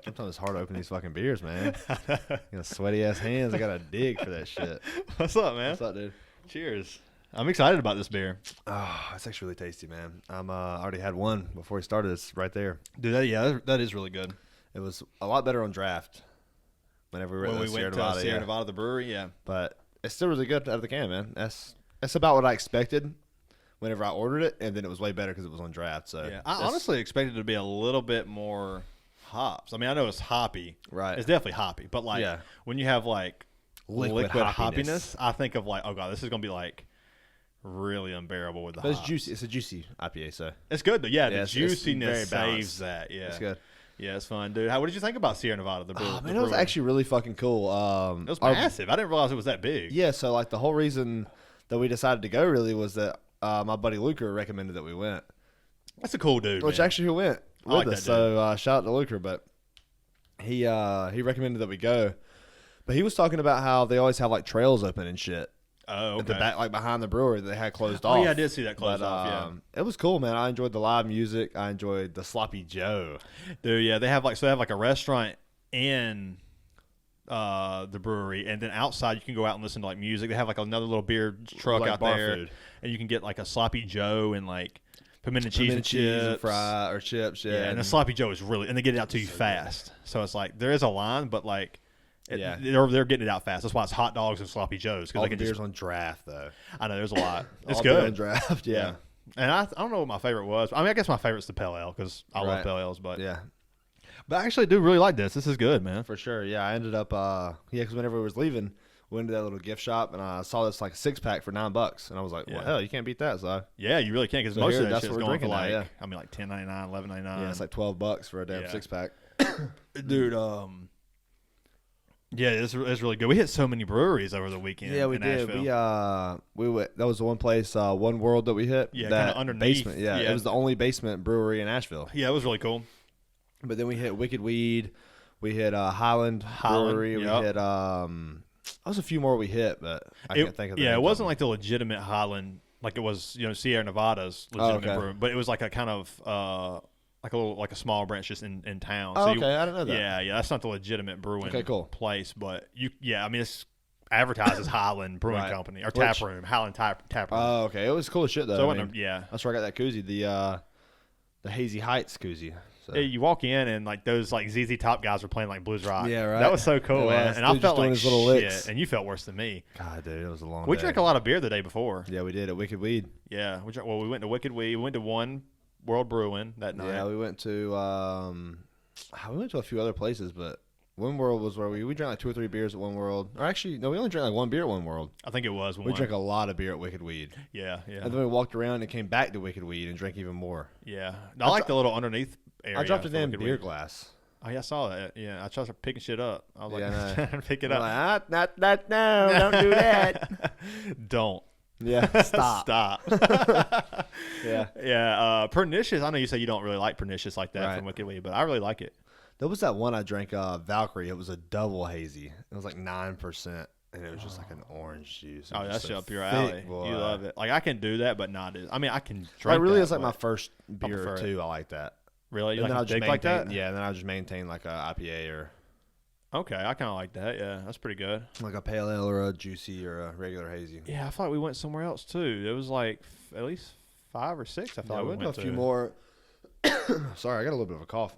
Sometimes it's hard to open these fucking beers, man. Sweaty ass hands. I got to dig for that shit. What's up, man? What's up, dude? Cheers. I'm excited about this beer. Oh, it's actually really tasty, man. I already had one before we started. It's right there. Dude, that is really good. It was a lot better on draft. Whenever we went to Sierra Nevada, the brewery, yeah. But it's still really good out of the can, man. That's about what I expected whenever I ordered it, and then it was way better because it was on draft. So yeah, I honestly expected it to be a little bit more hops. I mean, I know it's hoppy. Right. It's definitely hoppy. But, like, when you have, like, liquid hoppiness, I think of, like, oh, God, this is going to be, like, really unbearable with the hops. It's juicy. It's a juicy IPA, so. It's good, though. Yeah, the juiciness saves that. Yeah. It's good. Yeah, it's fun, dude. What did you think about Sierra Nevada, the brewery? Oh, man, it was actually really fucking cool. It was massive. I didn't realize it was that big. Yeah, so, like, the whole reason that we decided to go really was that my buddy Luker recommended that we went. That's a cool dude, Which man. actually who went with us. So, shout out to Luker, but he recommended that we go. But he was talking about how they always have, like, trails open and shit. Oh, okay. At the back, like, behind the brewery that they had closed off. Oh, yeah, I did see that closed off, yeah. It was cool, man. I enjoyed the live music. I enjoyed the Sloppy Joe. Dude, yeah, they have like a restaurant in the brewery, and then outside you can go out and listen to, like, music. They have, like, another little beer truck like out bar there. Food. And you can get, like, a Sloppy Joe and, like, pimento cheese and chips. And chips, yeah. And the Sloppy Joe is really – and they get it out to you fast. Good. So it's like there is a line, but, like – they're getting it out fast. That's why it's hot dogs and sloppy joes. All the beers on draft, though. I know there's a lot. It's all good on draft, yeah. And I don't know what my favorite was. I mean, I guess my favorite's the Pale Ale because I love Pale Ales. But yeah, but I actually do really like this. This is good, man. For sure. Yeah, I ended up because whenever we was leaving, we went to that little gift shop and I saw this like 6-pack for $9, and I was like, well, hell, you can't beat that. So yeah, you really can't because most of that shit's going for like now, I mean, like $10.99, $11.99. Yeah, it's like $12 for a damn 6-pack. Dude, yeah, it's really good. We hit so many breweries over the weekend. Yeah, we did. Asheville. We went. That was the one place, One World, that we hit. Yeah, kind of underneath. Basement. Yeah, it was the only basement brewery in Asheville. Yeah, it was really cool. But then we hit Wicked Weed. We hit Highland Brewery. We hit. There was a few more we hit, but I can't think of them. Yeah, it wasn't like the legitimate Highland, like it was, Sierra Nevada's legitimate brewery, but it was like a kind of. Like a small branch just in town. Oh, okay. I didn't know that. Yeah, that's not the legitimate brewing place, but I mean, it's advertised as Highland Brewing Company or Tap Room, Highland Tap Room. Oh, okay. It was cool as shit though. So that's where I got that koozie, the Hazy Heights koozie. So. Yeah, you walk in and like those like ZZ Top guys were playing like blues rock. Yeah, right. That was so cool, man. And I felt like his little licks. And you felt worse than me. God, dude, it was a long day. We drank a lot of beer the day before. Yeah, we did at Wicked Weed. Yeah, we went to Wicked Weed. We went to One World Brewing that night. Yeah, we went to a few other places, but One World was where we drank like 2 or 3 beers at One World. Or actually, no, we only drank like 1 beer at One World. I think it was one. We drank a lot of beer at Wicked Weed. Yeah. And then we walked around and came back to Wicked Weed and drank even more. Yeah. I like the little underneath area. I dropped a damn beer glass. Oh, yeah, I saw that. Yeah, I tried picking shit up. I was trying to pick it up. Like, no, don't do that. Don't. Yeah, stop. Yeah. Pernicious. I know you say you don't really like Pernicious like that from Wicked Weed, but I really like it. There was that one I drank, Valkyrie. It was a double hazy. It was like 9%, and it was just like an orange juice. Oh, that's up your alley. Boy. You love it. Like I can do that, but not as. I mean, I can drink. It really is like my first beer too. I like that. Really? You and like a like that? Yeah, and then I just maintain like a IPA or. Okay, I kind of like that. Yeah, that's pretty good. Like a pale ale or a juicy or a regular hazy. Yeah, I feel like we went somewhere else too. It was like at least 5 or 6. I thought we went to a few more. Sorry, I got a little bit of a cough.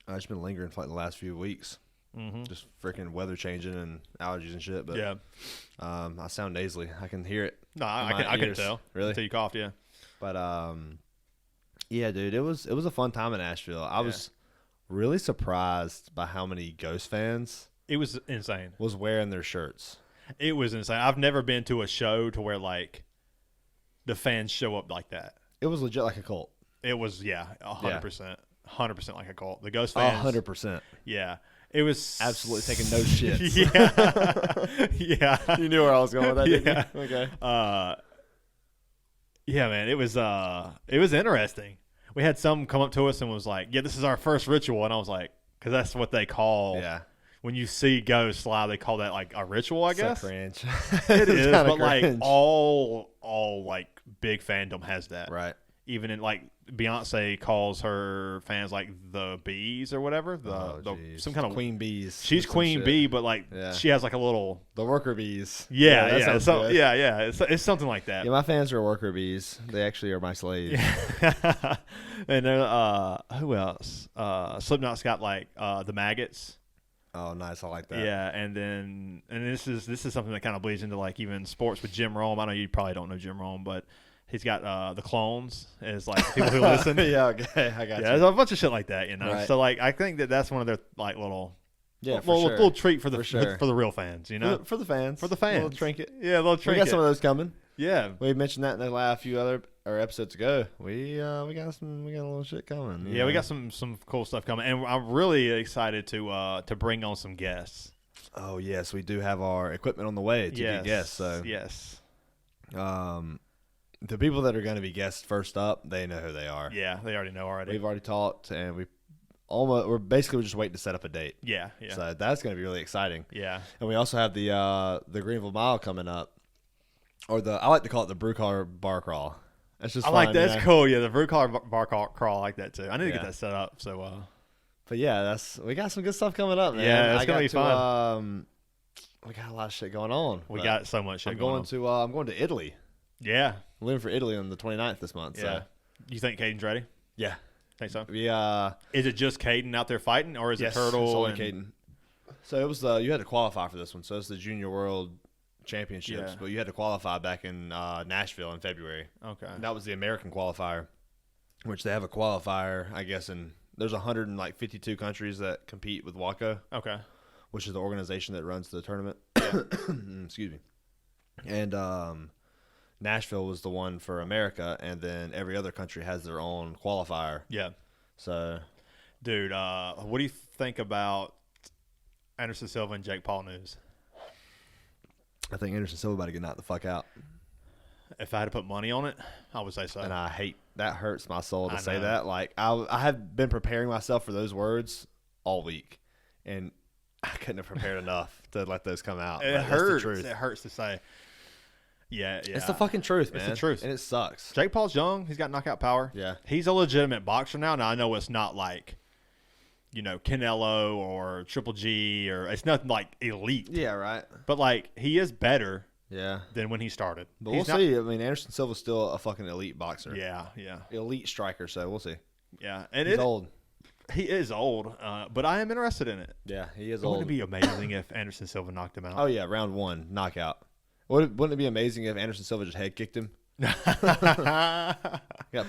I've just been lingering for like the last few weeks. Mm-hmm. Just freaking weather changing and allergies and shit. But yeah, I sound nasally. I can hear it. No, I can tell. Really? Until you coughed, yeah. But yeah, dude, it was a fun time in Asheville. I was really surprised by how many Ghost fans. It was insane. Was wearing their shirts. It was insane. I've never been to a show to where like the fans show up like that. It was legit like a cult. It was 100%. 100% like a cult. The Ghost fans. 100%. Yeah. It was absolutely taking no shits. Yeah. You knew where I was going with that, didn't you? Okay. Yeah, man. It was interesting. We had some come up to us and was like, "Yeah, this is our first ritual," and I was like, "Because that's what they call." Yeah. When you see ghosts live, they call that like a ritual, I guess. So cringe. It is, but like all like big fandom has that, right? Even in like Beyonce calls her fans like the bees or whatever. Some kind of queen bees. She's queen bee, but like she has like a little the worker bees. Yeah. So yeah. It's something like that. Yeah, my fans are worker bees. They actually are my slaves. Yeah. And who else? Slipknot's got like the maggots. Oh, nice. I like that. Yeah, and this is something that kind of bleeds into like even sports with Jim Rome. I know you probably don't know Jim Rome, but he's got the clones as like people who listen. Yeah, okay, I got you. There's a bunch of shit like that, you know. Right. So like I think that's one of their like little little treat for the for the real fans, you know. For the fans. For the fans. Little trinket. Yeah, a little trinket. We got some of those coming. Yeah, we mentioned that in the last few other episodes ago. We got a little shit coming. Yeah, we got some cool stuff coming, and I'm really excited to bring on some guests. Oh yes, we do have our equipment on the way to be guests. So yes, the people that are going to be guests first up, they know who they are. Yeah, they already know already. We've already talked, and we're just waiting to set up a date. Yeah. So that's going to be really exciting. Yeah, and we also have the Greenville Mile coming up. Or I like to call it the Brew Car Bar Crawl. That's just I fun, like that. It's cool. Yeah, the Brew Car Bar Crawl. I like that too. I need to get that set up. So, but yeah, we got some good stuff coming up, man. Yeah, it's gonna be fun. We got a lot of shit going on. We got so much shit I'm going on. I'm going to Italy. Yeah, I'm leaving for Italy on the 29th this month. Yeah. So. You think Caden's ready? Yeah. Think so? Is it just Caden out there fighting, or is it Turtle? It's only Caden. So it was you had to qualify for this one. So it's the Junior World Championships, but you had to qualify back in Nashville in February. Okay. And that was the American qualifier, which they have a qualifier, I guess, and there's 152 countries that compete with WACO. Okay. Which is the organization that runs the tournament. Excuse me. And Nashville was the one for America, and then every other country has their own qualifier. Yeah. So, dude, what do you think about Anderson Silva and Jake Paul news? I think Anderson Silva about to get knocked the fuck out. If I had to put money on it, I would say so. And I hate that. Hurts my soul to say that. Like I have been preparing myself for those words all week, and I couldn't have prepared enough to let those come out. It hurts. It hurts to say. Yeah. It's the fucking truth, man. It's the truth, and it sucks. Jake Paul's young. He's got knockout power. Yeah. He's a legitimate boxer now. Now I know it's not like, Canelo or Triple G, or it's nothing like elite. Yeah, right. But like he is better. Yeah. Than when he started. But we'll see. I mean, Anderson Silva's still a fucking elite boxer. Yeah. Elite striker. So we'll see. Yeah, and he's old. He is old, but I am interested in it. Yeah, he is old. Wouldn't it be amazing if Anderson Silva knocked him out? Oh yeah, round 1 knockout. Wouldn't it be amazing if Anderson Silva just head kicked him? Got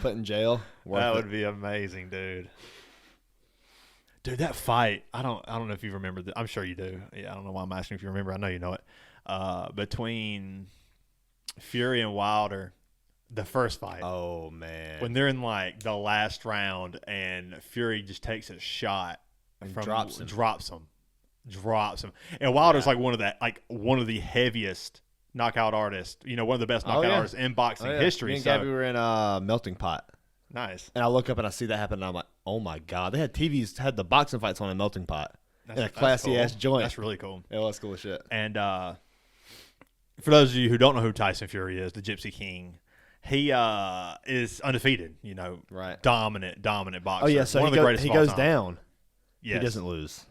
put in jail. That would be amazing, dude. Dude, that fight, I don't know if you remember that. I'm sure you do. Yeah, I don't know why I'm asking if you remember. I know you know it. Between Fury and Wilder, the first fight. Oh man. When they're in like the last round and Fury just takes a shot and drops him. And Wilder's like one of the heaviest knockout artists, one of the best knockout artists in boxing history. Me and Gabby were in Melting Pot. Nice. And I look up and I see that happen, and I'm like, oh my god, they had had the boxing fights on in Melting Pot. In a classy ass joint. That's really cool. Yeah, that's cool as shit. And for those of you who don't know who Tyson Fury is, the Gypsy King, he is undefeated. Right. Dominant boxer. Oh yeah, so one of the greatest. He goes down. Yes. He doesn't lose.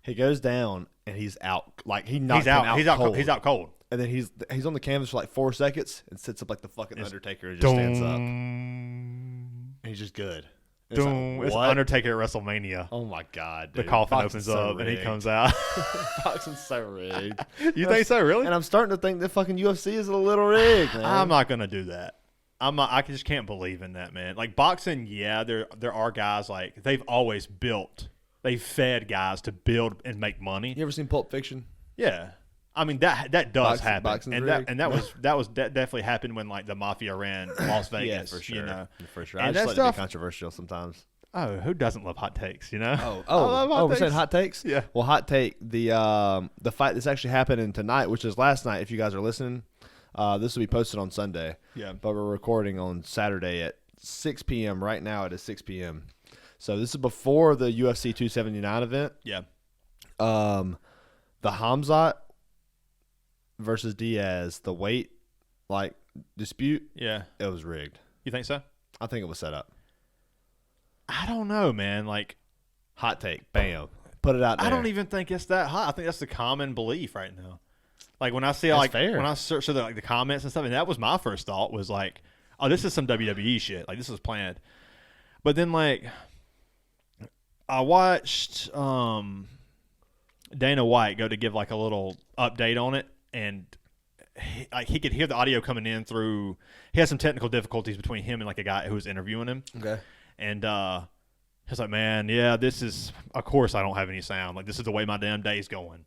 He goes down and he's out. Like he knocks him out cold. He's out cold. And then he's on the canvas for like 4 seconds and sits up like the fucking Undertaker and just stands up. And he's just good. It's Undertaker at WrestleMania. Oh my god, dude. The coffin opens up and he comes out. Boxing's so rigged. You think so, really? And I'm starting to think that fucking UFC is a little rigged, man. I'm not gonna do that. I just can't believe in that, man. Like boxing, yeah, there are guys like they've fed guys to build and make money. You ever seen Pulp Fiction? Yeah. I mean that does happen, and that definitely happened when like the mafia ran Las Vegas. Yeah, for sure. For sure. And I just let it be controversial sometimes. Oh, who doesn't love hot takes? We're saying hot takes. Yeah. Well, hot take the fight that's actually happening tonight, which is last night. If you guys are listening, this will be posted on Sunday. Yeah. But we're recording on Saturday at 6 p.m. Right now it is 6 p.m. So this is before the UFC 279 event. Yeah. The Hamzat versus Diaz, the weight dispute. Yeah. It was rigged. You think so? I think it was set up. I don't know, man. Like, Hot take. Bam. Put it out there. I don't even think it's that hot. I think that's the common belief right now. Like when I see That's like fair. when I search the, like the comments and stuff, and that was my first thought was like, oh, this is some WWE shit. Like this was planned. But then like I watched Dana White go to give like a little update on it, and he could hear the audio coming in through. He had some technical difficulties between him and like a guy who was interviewing him. Okay. And he's like, man, yeah, this is, of course I don't have any sound. Like, this is the way my damn day's going.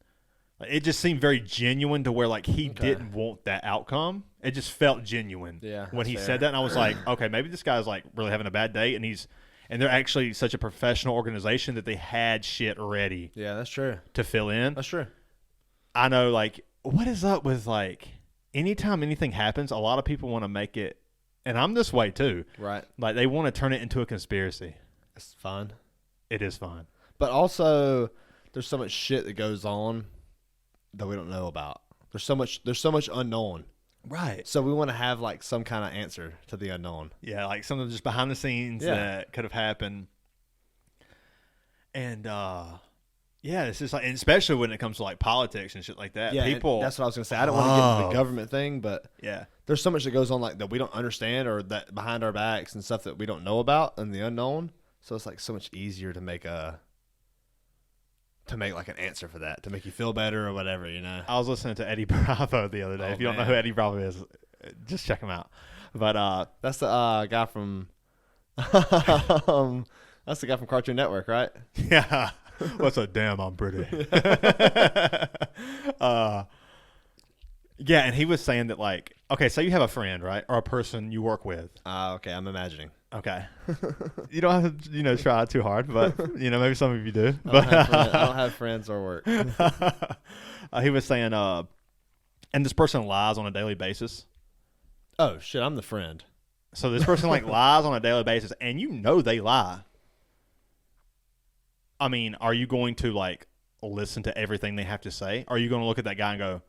Like, it just seemed very genuine to where, like, he didn't want that outcome. It just felt genuine when he said that. And I was like, okay, maybe this guy's, like, really having a bad day. And they're actually such a professional organization that they had shit ready. Yeah, that's true. To fill in. That's true. I know, like, what is up with, like, anytime anything happens, a lot of people want to make it, and I'm this way too. Right. Like, they want to turn it into a conspiracy. It's fun. It is fun. But also, there's so much shit that goes on that we don't know about. There's so much unknown. Right. So we want to have like some kind of answer to the unknown. Yeah, like something just behind the scenes that could have happened. And yeah, it's just like, and especially when it comes to like politics and shit like that. Yeah, people. that's what I was gonna say. I don't want to get into the government thing, but yeah, there's so much that goes on like that we don't understand, or that behind our backs and stuff that we don't know about and the unknown. So it's like so much easier to make like an answer for that, to make you feel better or whatever, you know. I was listening to Eddie Bravo the other day. If you don't know who Eddie Bravo is, just check him out. But that's the guy from that's the guy from Cartoon Network, right? Yeah. What's a damn? I'm pretty. Yeah, and he was saying that, like, okay, so you have a friend, right, or a person you work with. Okay, I'm imagining. Okay. You don't have to, try too hard, but, maybe some of you do. I don't have friends or work. He was saying, and this person lies on a daily basis. Oh, shit, I'm the friend. So this person, like, lies on a daily basis, and they lie. I mean, are you going to, like, listen to everything they have to say? Or are you going to look at that guy and go,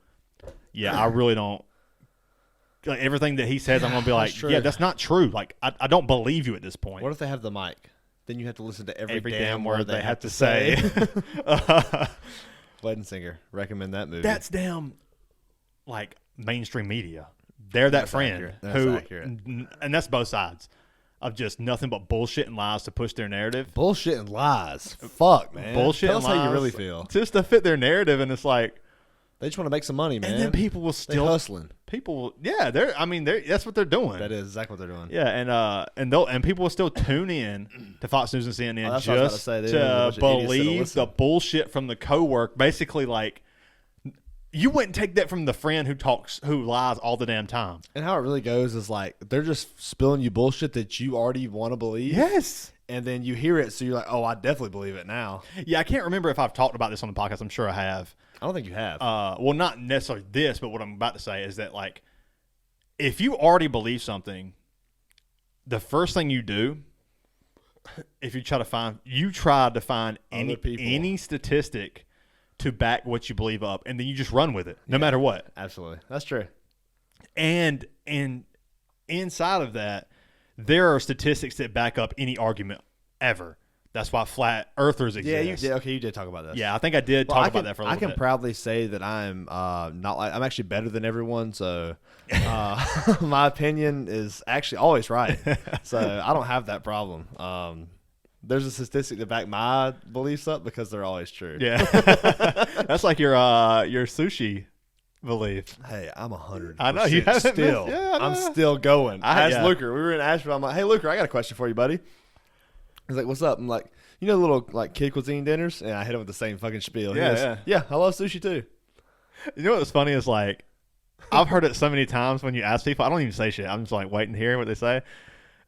yeah, I really don't. Like, everything that he says, I'm going to be like, yeah, that's not true. Like, I don't believe you at this point. What if they have the mic? Then you have to listen to every damn word they have to say. Wedding Singer. Recommend that movie. That's damn, like, mainstream media. They're that friend accurate. And that's both sides of just nothing but bullshit and lies to push their narrative. Bullshit and lies. Fuck, man. Bullshit Tell and us lies. how you really feel. Just to fit their narrative, and it's like, they just want to make some money, man. and then people will still hustling. People, yeah, that's what they're doing. That is exactly what they're doing. Yeah, and people will still tune in to Fox News and CNN just to believe the bullshit from the co-work. Basically, like, you wouldn't take that from the friend who lies all the damn time. And how it really goes is like they're just spilling you bullshit that you already want to believe. Yes. And then you hear it, so you're like, oh, I definitely believe it now. Yeah, I can't remember if I've talked about this on the podcast. I'm sure I have. I don't think you have. Well, not necessarily this, but what I'm about to say is that, like, if you already believe something, the first thing you do, if you try to find any statistic to back what you believe up, and then you just run with it, no matter what. Absolutely. That's true. And inside of that, there are statistics that back up any argument ever. That's why flat earthers exist. Yeah, you did. Okay, you did talk about this. Yeah, I think I did talk about that for a little bit. I can proudly say that I'm I'm actually better than everyone, so my opinion is actually always right. So I don't have that problem. There's a statistic to back my beliefs up because they're always true. Yeah. That's like your sushi belief. Hey, I'm 100%. I know you haven't still. missed, yeah, I'm still going. I asked Luker. We were in Asheville. I'm like, hey, Luker, I got a question for you, buddy. He's like, what's up? I'm like, little like kid cuisine dinners? And I hit him with the same fucking spiel. He goes, yeah, I love sushi too. You know what's funny is, like, I've heard it so many times when you ask people, I don't even say shit. I'm just like waiting to hear what they say.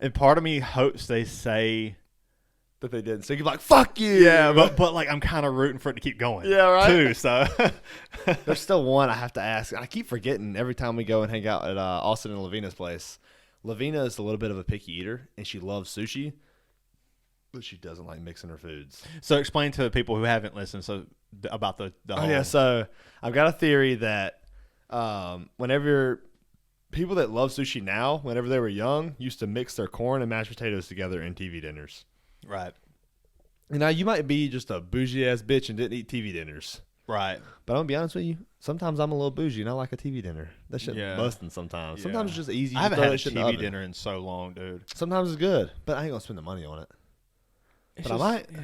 And part of me hopes they say that they didn't. So you're like, fuck you. Yeah, but like, I'm kind of rooting for it to keep going. Yeah, right. Too, so. There's still one I have to ask. I keep forgetting every time we go and hang out at Austin and Lavina's place. Lavina is a little bit of a picky eater, and she loves sushi, but she doesn't like mixing her foods. So explain to people who haven't listened about the whole. Yeah, so I've got a theory that whenever people that love sushi now, whenever they were young, used to mix their corn and mashed potatoes together in TV dinners. Right. Now, you might be just a bougie-ass bitch and didn't eat TV dinners. Right. But I'm going to be honest with you. Sometimes I'm a little bougie and I like a TV dinner. That shit busting sometimes. Yeah. Sometimes it's just easy. I haven't had a TV dinner in so long, dude. Sometimes it's good, but I ain't going to spend the money on it. I might. Yeah.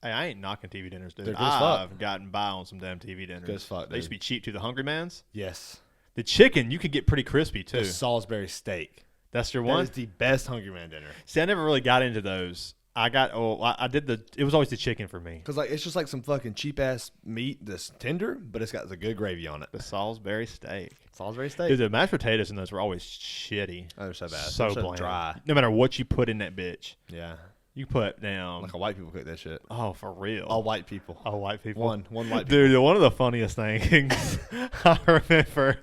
Hey, I ain't knocking TV dinners, dude. They're good as fuck. I've gotten by on some damn TV dinners. Good as fuck, dude. They used to be cheap, too. The Hungry Man's? Yes. The chicken, you could get pretty crispy, too. The Salisbury steak. That's your That one? is the best Hungry Man dinner. See, I never really got into those. It was always the chicken for me. Because it's just like some fucking cheap-ass meat that's tender, but it's got the good gravy on it. The Salisbury steak. Salisbury steak? Dude, the mashed potatoes in those were always shitty. Oh, they're so bad. So They're bland. dry. No matter what you put in that bitch. Yeah. You put down. Like a white people cook that shit. Oh, for real. All white people. All white people. One white people. Dude, one of the funniest things I remember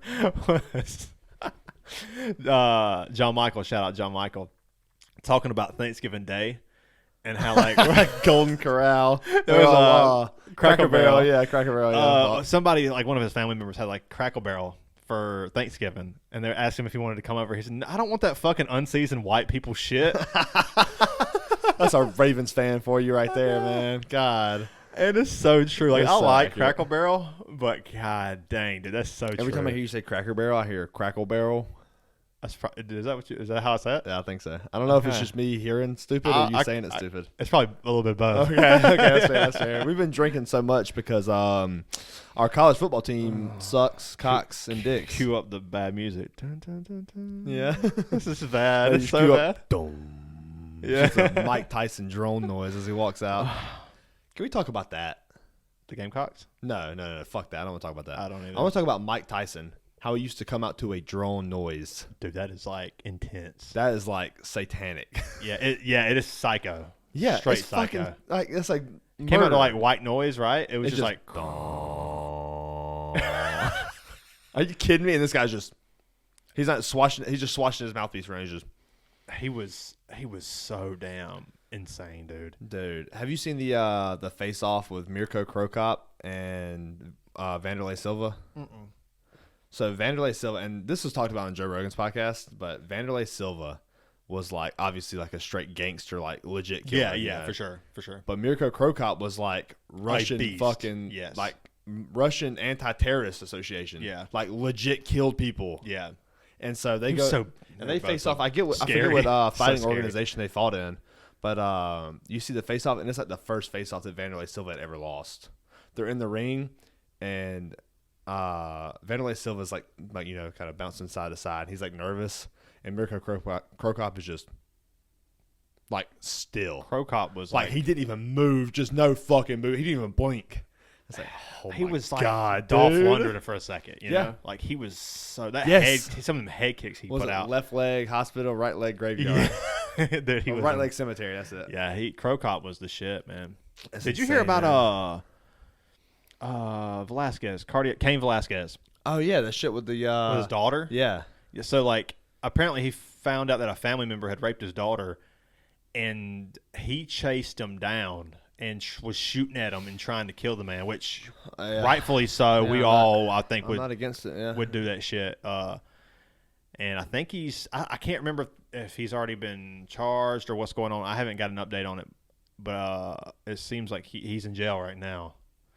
was John Michael, shout out John Michael, talking about Thanksgiving Day and how like Golden Corral. There was a Cracker Barrel. Yeah, Cracker Barrel. Yeah. Somebody, like one of his family members, had like Cracker Barrel for Thanksgiving, and they asked him if he wanted to come over. He said, "I don't want that fucking unseasoned white people shit." That's a Ravens fan for you right there, man. God. And it's so true. Like, It's I so like accurate. Cracker Barrel, but god dang, dude, that's so true. Every time I hear you say Cracker Barrel, I hear Crackle Barrel. That's is that how I say it? Yeah, I think so. I don't know if it's just me hearing stupid or you saying it's stupid. It's probably a little bit both. Okay, that's fair. That's fair. We've been drinking so much because our college football team sucks, cocks, and dicks. Cue up the bad music. Dun, dun, dun, dun. Yeah. This is bad. They It's just so cue bad. up, dum. Yeah. It's just a Mike Tyson drone noise as he walks out. Can we talk about that? The Gamecocks? No. Fuck that. I don't want to talk about that. I don't either. I want to talk about Mike Tyson. How he used to come out to a drone noise. Dude, that is like intense. That is like satanic. Yeah, it is psycho. Yeah, Straight it's psycho. fucking like it's like Came out murder. to like white noise, right? It was It's just like Are you kidding me? And this guy's just he's not swashing. He's just swashing his mouthpiece around. He's just he was so damn insane, dude. dude. Have you seen the face off with Mirko Krokop and Vanderlei Silva? Mm-mm. So Vanderlei Silva, and this was talked about on Joe Rogan's podcast, but Vanderlei Silva was like obviously like a straight gangster, like legit killer. Yeah, you know? for sure. But Mirko Krokop was like Russian beast. fucking Yes. like Russian anti-terrorist association. Yeah. Like legit killed people. Yeah. And so they He go was so- and they both face so off. I forget scary. what So fighting scary. organization they fought in, but you see the face off, and it's like the first face off that Vanderlei Silva had ever lost. They're in the ring, and Vanderlei Silva's like you know kind of bouncing side to side. He's like nervous, and Mirko Krokop is just like still. Krokop was Like he didn't even move, just no fucking move. He didn't even blink. It's like, oh he my was God, like Dolph dude. Lundgren for a second, you Yeah. know? Like he was so that Yes. head, some of them head kicks he Was put it out. left leg hospital, right leg graveyard, Dude, he was right leg cemetery. That's it. Yeah, Krokop was the shit, man. That's Did you hear insane, about man. Velasquez, Cain Velasquez, Oh yeah, that shit with the with his daughter? Yeah, Yeah, so like apparently he found out that a family member had raped his daughter, and he chased him down and was shooting at him and trying to kill the man, which Yeah. rightfully so. Yeah, We I'm all I think I'm not against it. Yeah, would do that shit. And I think I can't remember if he's already been charged or what's going on. I haven't got an update on it, but it seems like he's in jail right now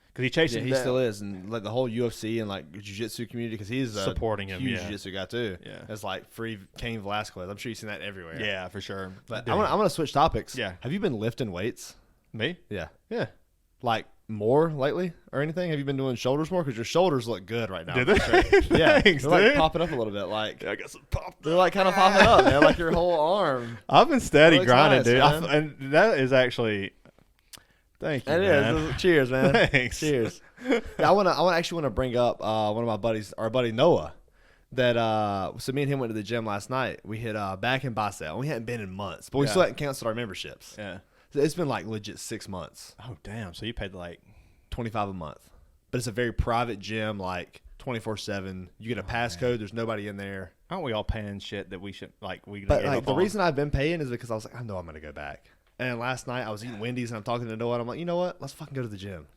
because he chased yeah, him he down. still is, and like the whole UFC and like jiu-jitsu community, because he's a Supporting him, huge yeah. jiu-jitsu guy too. Yeah. It's like free Cain Velasquez. I'm sure you've seen that everywhere. Yeah, for sure. But Dude. I'm gonna switch topics. Yeah. Have you been lifting weights? Me? Yeah. Yeah. Like more lately or anything? Have you been doing shoulders more? Because your shoulders look good right now. Do they? For sure. Yeah, Thanks, they're like dude. popping up a little bit. Like I got some pop. they're like kind of popping up, man. Like your whole arm. I've been steady That looks grinding, nice, dude. man. And that is actually. Thank you, It man. is. Cheers, man. Thanks. Cheers. Yeah, I actually want to bring up one of my buddies, our buddy Noah. That so me and him went to the gym last night. We hit back and bicep. And we hadn't been in months, but we Yeah. still hadn't canceled our memberships. Yeah. So it's been like legit 6 months, Oh damn! So you paid like. $25 a month. But it's a very private gym, like 24/7. You get a passcode. There's nobody in there. Aren't we all paying shit that we should like? We But gave like up the on? reason I've been paying is because I was like, I know I'm gonna go back. And last night I was eating Wendy's and I'm talking to Noah and I'm like, you know what? Let's fucking go to the gym.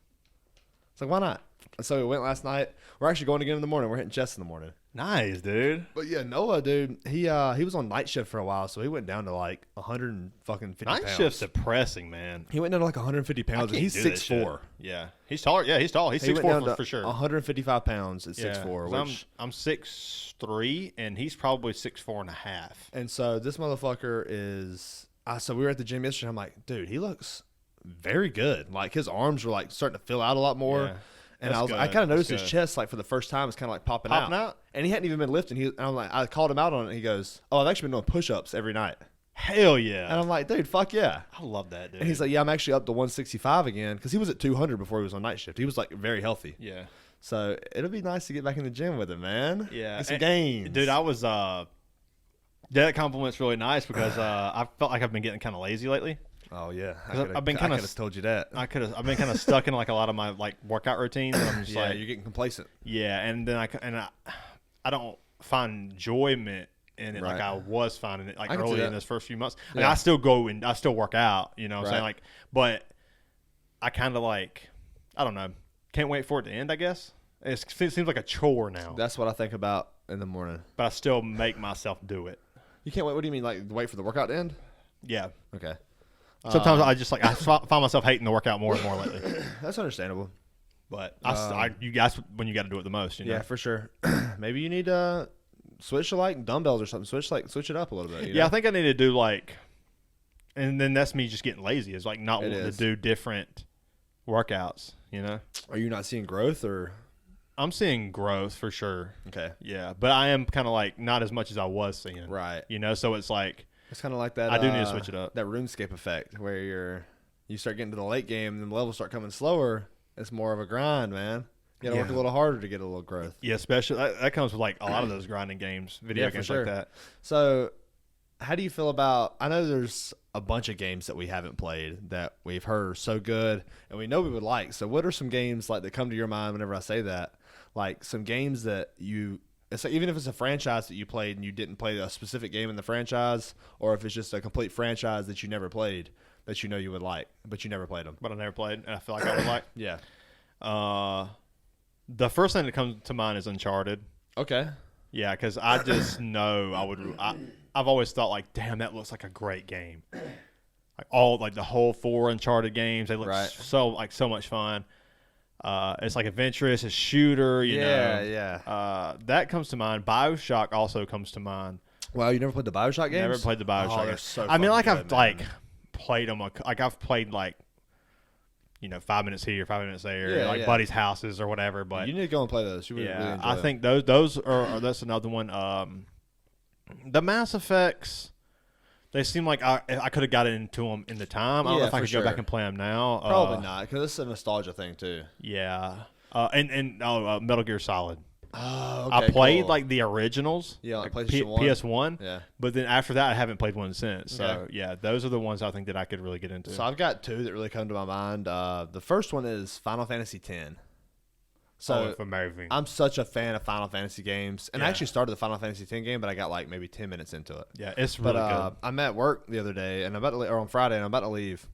It's like, why not? And so we went last night. We're actually going again in the morning. We're hitting chest in the morning. Nice, dude. But yeah, Noah, dude, he was on night shift for a while, so he went down to like 150 Night pounds. shift's depressing, man. He went down to like 150 pounds, and he's 6'4". Yeah, he's taller. Yeah, he's tall. He's He went 6'4" down for sure. 155 pounds at 6'4", 'cause which I'm 6'3", and he's probably 6'4.5". and so this motherfucker is. So we were at the gym yesterday. I'm like, dude, he looks very good. Like his arms were like starting to fill out a lot more. Yeah. And That's I good. kind of noticed That's his good. chest, like for the first time, it's kind of like popping out. And he hadn't even been lifting. And I'm like, I called him out on it. And he goes, "Oh, I've actually been doing push-ups every night." Hell yeah. And I'm like, dude, fuck yeah. I love that, dude. And he's like, yeah, I'm actually up to 165 again because he was at 200 before he was on night shift. He was like very healthy. yeah. So it'll be nice to get back in the gym with him, man. Yeah. Get some And- gains. Dude, I was that compliment's really nice because I felt like I've been getting kind of lazy lately. Oh yeah, I've been kinda I could have told you that. I've been kind of stuck in like a lot of my like workout routines. And I'm just Yeah, like, you're getting complacent. yeah, and then I don't find enjoyment in it like Right. I was finding it like I can see early in that. those first few months. Like, Yeah. I still go and I still work out, you know what I'm saying? Right. Like, but I kind of like, I don't know, can't wait for it to end, I guess. It seems like a chore now, That's what I think about in the morning. but I still make myself do it. You can't wait. What do you mean, like wait for the workout to end? Yeah. Okay, Sometimes I just like I find myself hating the workout more and more lately. that's understandable. But you guys when you got to do it the most, you know? Yeah, for sure. Maybe you need to switch to like dumbbells or something. Switch it up a little bit. You Yeah, know? I think I need to do like, and then that's me just getting lazy. Is like not It wanting to is. do different workouts. You know, Are you not seeing growth or? I'm seeing growth for sure. Okay, Yeah, but I am kind of like not as much as I was seeing. right. You know, so it's like It's kind of like that. I do need to switch it up. That RuneScape effect, where you start getting to the late game, and the levels start coming slower. It's more of a grind, man. You gotta work a Yeah. little harder to get a little growth. yeah, especially that comes with like a lot of those grinding games, video Yeah, for games sure. like that. So, how do you feel about? I know there's a bunch of games that we haven't played that we've heard are so good, and we know we would like. So, what are some games like that come to your mind whenever I say that? Like some games that you, it's like, even if it's a franchise that you played and you didn't play a specific game in the franchise, or if it's just a complete franchise that you never played that you know you would like, but you never played them. But I never played, and I feel like I would like. Yeah. The first thing that comes to mind is Uncharted. Okay. Yeah, because I just know I would. I've always thought like, damn, that looks like a great game. Like the whole 4 Uncharted games, they look Right. so much fun. It's like adventurous, a shooter. You know. Yeah. That comes to mind. BioShock also comes to mind. Wow, you never played the BioShock games? Never played the BioShock. Oh, they're games. so I mean, fucking like good, I've man. like played them. Like I've played like, 5 minutes here, 5 minutes there, Yeah, like yeah. buddies' houses or whatever. But You need to go and play those. You would yeah, really enjoy I them. think those are that's another one. The Mass Effects, they seem like I could have gotten into them in the time. I don't know Yeah, if I for could go back sure. and play them now. Probably not, because it's a nostalgia thing too. Yeah. And Metal Gear Solid. Oh, I played like the originals. Yeah, like like PlayStation 1. PS1. Yeah. But then after that, I haven't played one since. So Okay. yeah, those are the ones I think that I could really get into. So I've got 2 that really come to my mind. The first one is Final Fantasy X. So it's amazing. I'm such a fan of Final Fantasy games, and I Yeah. actually started the Final Fantasy X game, but I got like maybe 10 minutes into it. Yeah, it's But really good. I'm at work the other day, and or on Friday, and I'm about to leave.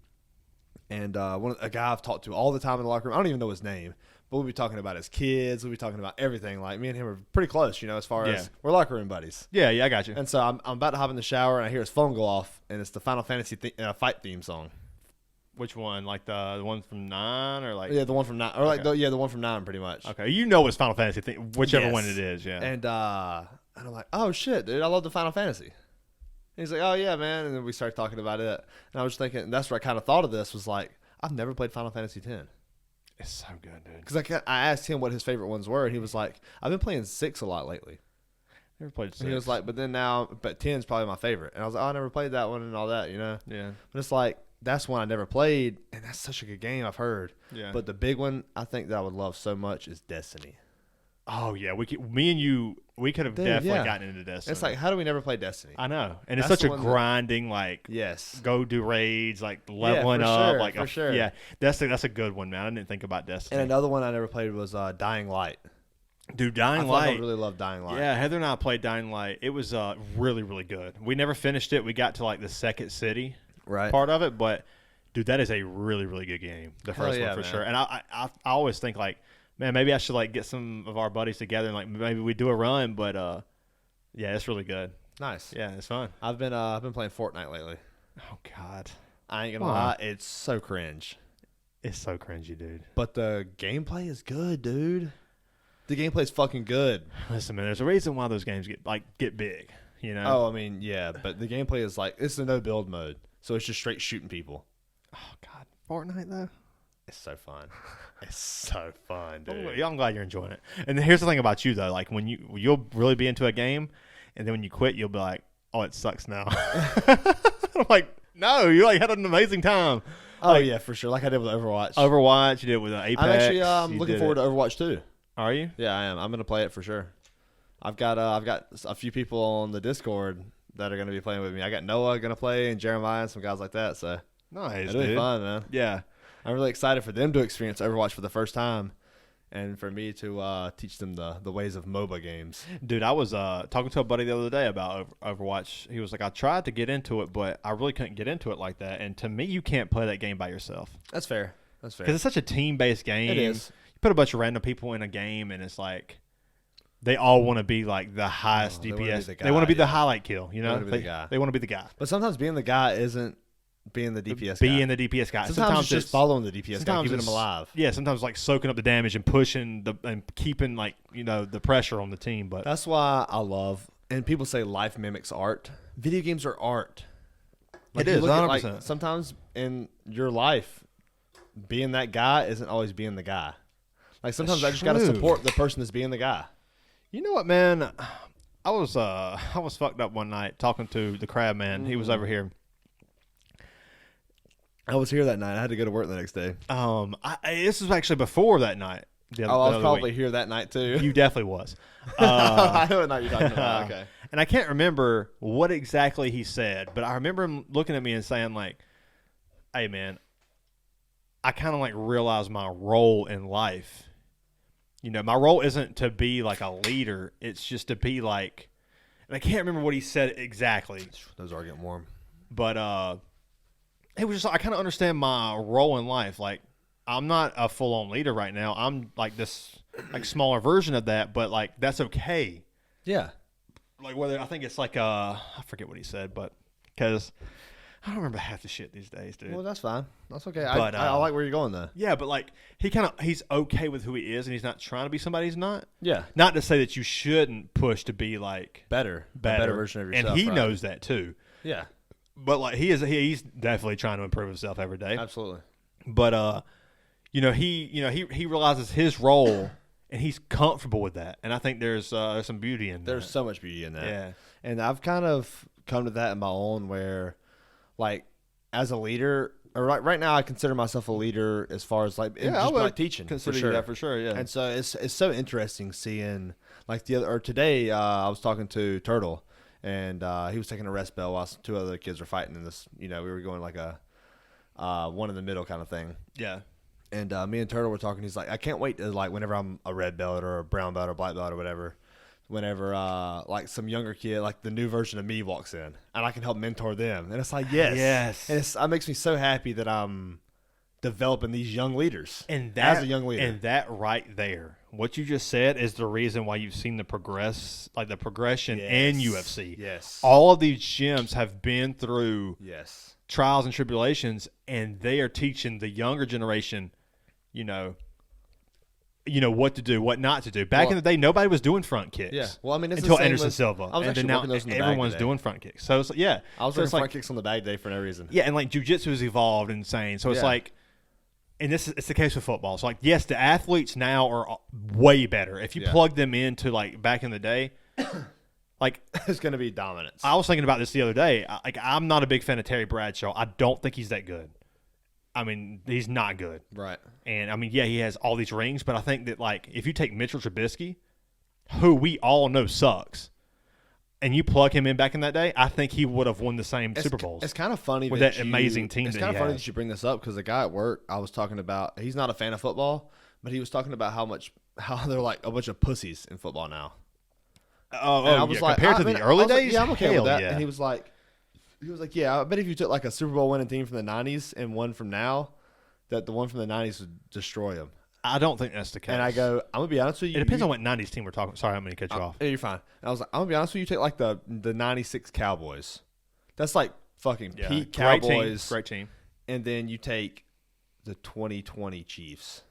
And a guy I've talked to all the time in the locker room, I don't even know his name, but we'll be talking about his kids. We'll be talking about everything. Like me and him are pretty close, as far Yeah. as we're locker room buddies. Yeah, I got you. And so I'm about to hop in the shower, and I hear his phone go off, and it's the Final Fantasy fight theme song. Which one? Like the one from 9 or like? Yeah, the one from 9, or like Okay. the one from 9, pretty much. Okay, you know it's Final Fantasy thing, whichever Yes. one it is. Yeah. And I'm like, oh shit, dude, I love the Final Fantasy. And he's like, oh yeah, man. And then we started talking about it, and I was thinking, and that's where I kind of thought of this was like, I've never played Final Fantasy X. It's so good, dude. Because I asked him what his favorite ones were, and he was like, I've been playing 6 a lot lately. Never played 6. And he was like, but 10 is probably my favorite. And I was like, oh, I never played that one and all that, yeah, But it's like, that's one I never played, and that's such a good game, I've heard. yeah. But the big one I think that I would love so much is Destiny. oh yeah, me and you, we could have Dude, definitely yeah. gotten into Destiny. It's like, how do we never play Destiny? I know, and it's That's such the a one that- grinding like Yes. go do raids, like leveling for up, sure, like for sure. yeah. That's a good one, man. I didn't think about Destiny. And another one I never played was Dying Light. Dude, I Dying thought I Light. would really love Dying Light. Yeah, Heather and I played Dying Light. It was really, really good. We never finished it. We got to like the second city Right. part of it, but dude, that is a really, really good game. The Hell first yeah, one for man. sure. And I always think like man, maybe I should like get some of our buddies together and like maybe we do a run. But yeah, it's really good. Nice. Yeah, it's fun. I've been playing Fortnite lately. Oh God, I ain't gonna lie, it's so cringe. it's so cringy, dude. But the gameplay is good, dude. The gameplay's fucking good. Listen, man, there's a reason why those games get big. You know? Oh, I mean, yeah, but the gameplay is like it's a no build mode, so it's just straight shooting people. Oh God, Fortnite though. It's so fun. It's so fun, dude. I'm glad you're enjoying it. And here's the thing about you though, like when you'll really be into a game, and then when you quit, you'll be like, oh, it sucks now. I'm like, no, you like had an amazing time. Oh like, yeah, for sure. Like I did with Overwatch. Overwatch, you did it with Apex. I'm actually looking forward to Overwatch too. Are you? Yeah, I am. I'm gonna play it for sure. I've got a few people on the Discord that are gonna be playing with me. I got Noah gonna play and Jeremiah and some guys like that. So nice, it'll be fun, man. Yeah. I'm really excited for them to experience Overwatch for the first time, and for me to teach them the ways of MOBA games. Dude, I was talking to a buddy the other day about Overwatch. He was like, I tried to get into it, but I really couldn't get into it like that. And to me, you can't play that game by yourself. That's fair. That's fair. Because it's such a team-based game. It is. You put a bunch of random people in a game, and it's like they all want to be like the highest DPS. They want to be the highlight kill. You know, they want to be the guy. But sometimes being the guy isn't being the DPS guy. Being the DPS guy. Sometimes it's just following the DPS guy, keeping him alive. Yeah, sometimes like soaking up the damage and pushing and keeping like, you know, the pressure on the team. But that's why I love, and people say life mimics art. Video games are art. Like, it is, 100%. Like, sometimes in your life, being that guy isn't always being the guy. Like sometimes That's I just got to support the person that's being the guy. You know what, man? I was fucked up one night talking to the Crab Man. He was over here. I was here that night. I had to go to work the next day. This was actually before that night. I was probably here that night too. You definitely was. I know what night you're talking about. Okay. And I can't remember what exactly he said, but I remember him looking at me and saying like, "Hey, man, I kind of like realize my role in life. You know, my role isn't to be like a leader. It's just to be like," and I can't remember what he said exactly. Those are getting warm. But it was just I kind of understand my role in life. Like, I'm not a full-on leader right now. I'm like this like smaller version of that, but like that's okay. Yeah. Like whether I think it's like I forget what he said, but because I don't remember half the shit these days, dude. Well, that's fine. That's okay. But, I like where you're going though. Yeah, but like he's okay with who he is, and he's not trying to be somebody he's not. Yeah. Not to say that you shouldn't push to be like better version of yourself. And he knows that too. Yeah. But like he's definitely trying to improve himself every day. Absolutely. But he realizes his role and he's comfortable with that. And I think there's some beauty in that. There's so much beauty in that. Yeah. And I've kind of come to that in my own where like as a leader or right now I consider myself a leader as far as like just like teaching. Consider for sure. that for sure, yeah. And so it's so interesting seeing like today I was talking to Turtle. And he was taking a rest bell while two other kids were fighting in this. You know, we were going like a one in the middle kind of thing. Yeah. And me and Turtle were talking. He's like, I can't wait to like whenever I'm a red belt or a brown belt or black belt or whatever. Whenever like some younger kid, like the new version of me walks in, and I can help mentor them. And it's like yes. And it makes me so happy that I'm developing these young leaders. And that, as a young leader, and that right there. What you just said is the reason why you've seen the progression in UFC. Yes. All of these gyms have been through trials and tribulations, and they are teaching the younger generation, you know what to do, what not to do. Back in the day, nobody was doing front kicks. Yeah. Well, I mean, it's until the same Anderson Silva. I was actually working those in the everyone's doing front kicks. So it's, yeah. I was doing front kicks on the bag day for no reason. Yeah, and like jiu-jitsu has evolved insane. So it's like, and it's the case with football. So like, yes, the athletes now are way better. If you plug them into like back in the day, like it's going to be dominance. I was thinking about this the other day. I'm not a big fan of Terry Bradshaw. I don't think he's that good. I mean, he's not good. Right. And I mean, yeah, he has all these rings, but I think that like if you take Mitchell Trubisky, who we all know sucks, and you plug him in back in that day, I think he would have won the same Super Bowls. It's kind of funny with that amazing team. It's kind of funny that you bring this up because the guy at work I was talking about, he's not a fan of football, but he was talking about how they're like a bunch of pussies in football now. I was like, compared to the early days, yeah, I'm okay with that. Yeah. And he was like, yeah, I bet if you took like a Super Bowl winning team from the '90s and one from now, that the one from the '90s would destroy them. I don't think that's the case. And I go, I'm gonna be honest with you. It depends on what '90s team we're talking. Sorry, I'm gonna cut you off. You're fine. And I was like, I'm gonna be honest with you. Take like the '96 Cowboys. That's like fucking peak Cowboys. Great team. And then you take the 2020 Chiefs.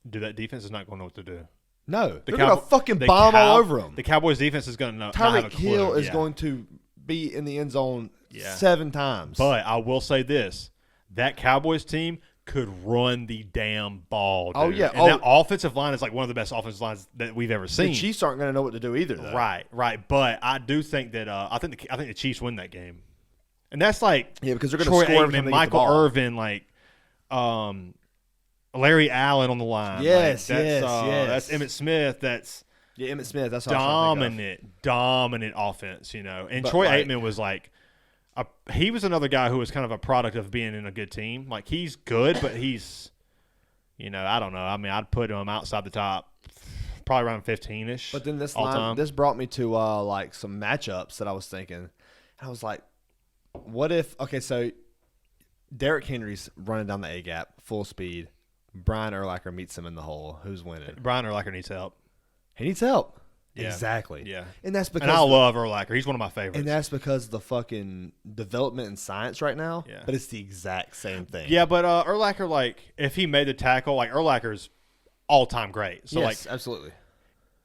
Dude, that defense is not going to know what to do. No, they're gonna fucking bomb all over them. The Cowboys defense is going to not have a clue. Tyreek Hill is going to be in the end zone 7 times. But I will say this: that Cowboys team could run the damn ball. Dude. Oh yeah, and that offensive line is like one of the best offensive lines that we've ever seen. The Chiefs aren't going to know what to do either, though. Right. But I do think that I think the Chiefs win that game, and that's like because they're going Troy to score Aikman, Michael Irvin, like Larry Allen on the line. Yes. That's Emmitt Smith. That's Emmitt Smith. That's dominant offense. And Troy Aikman was like. He was another guy who was kind of a product of being in a good team. Like, he's good, but he's, I don't know. I mean, I'd put him outside the top, probably around 15-ish. But then this brought me to, like, some matchups that I was thinking. And I was like, what if – okay, so Derrick Henry's running down the A-gap, full speed. Brian Urlacher meets him in the hole. Who's winning? Brian Urlacher needs help. He needs help. Yeah. Exactly. Yeah. And that's because I love Urlacher. He's one of my favorites. And that's because of the fucking development in science right now. Yeah. But it's the exact same thing. Yeah, but Urlacher, like, if he made the tackle, like, Urlacher's all-time great. So, yes, like, absolutely.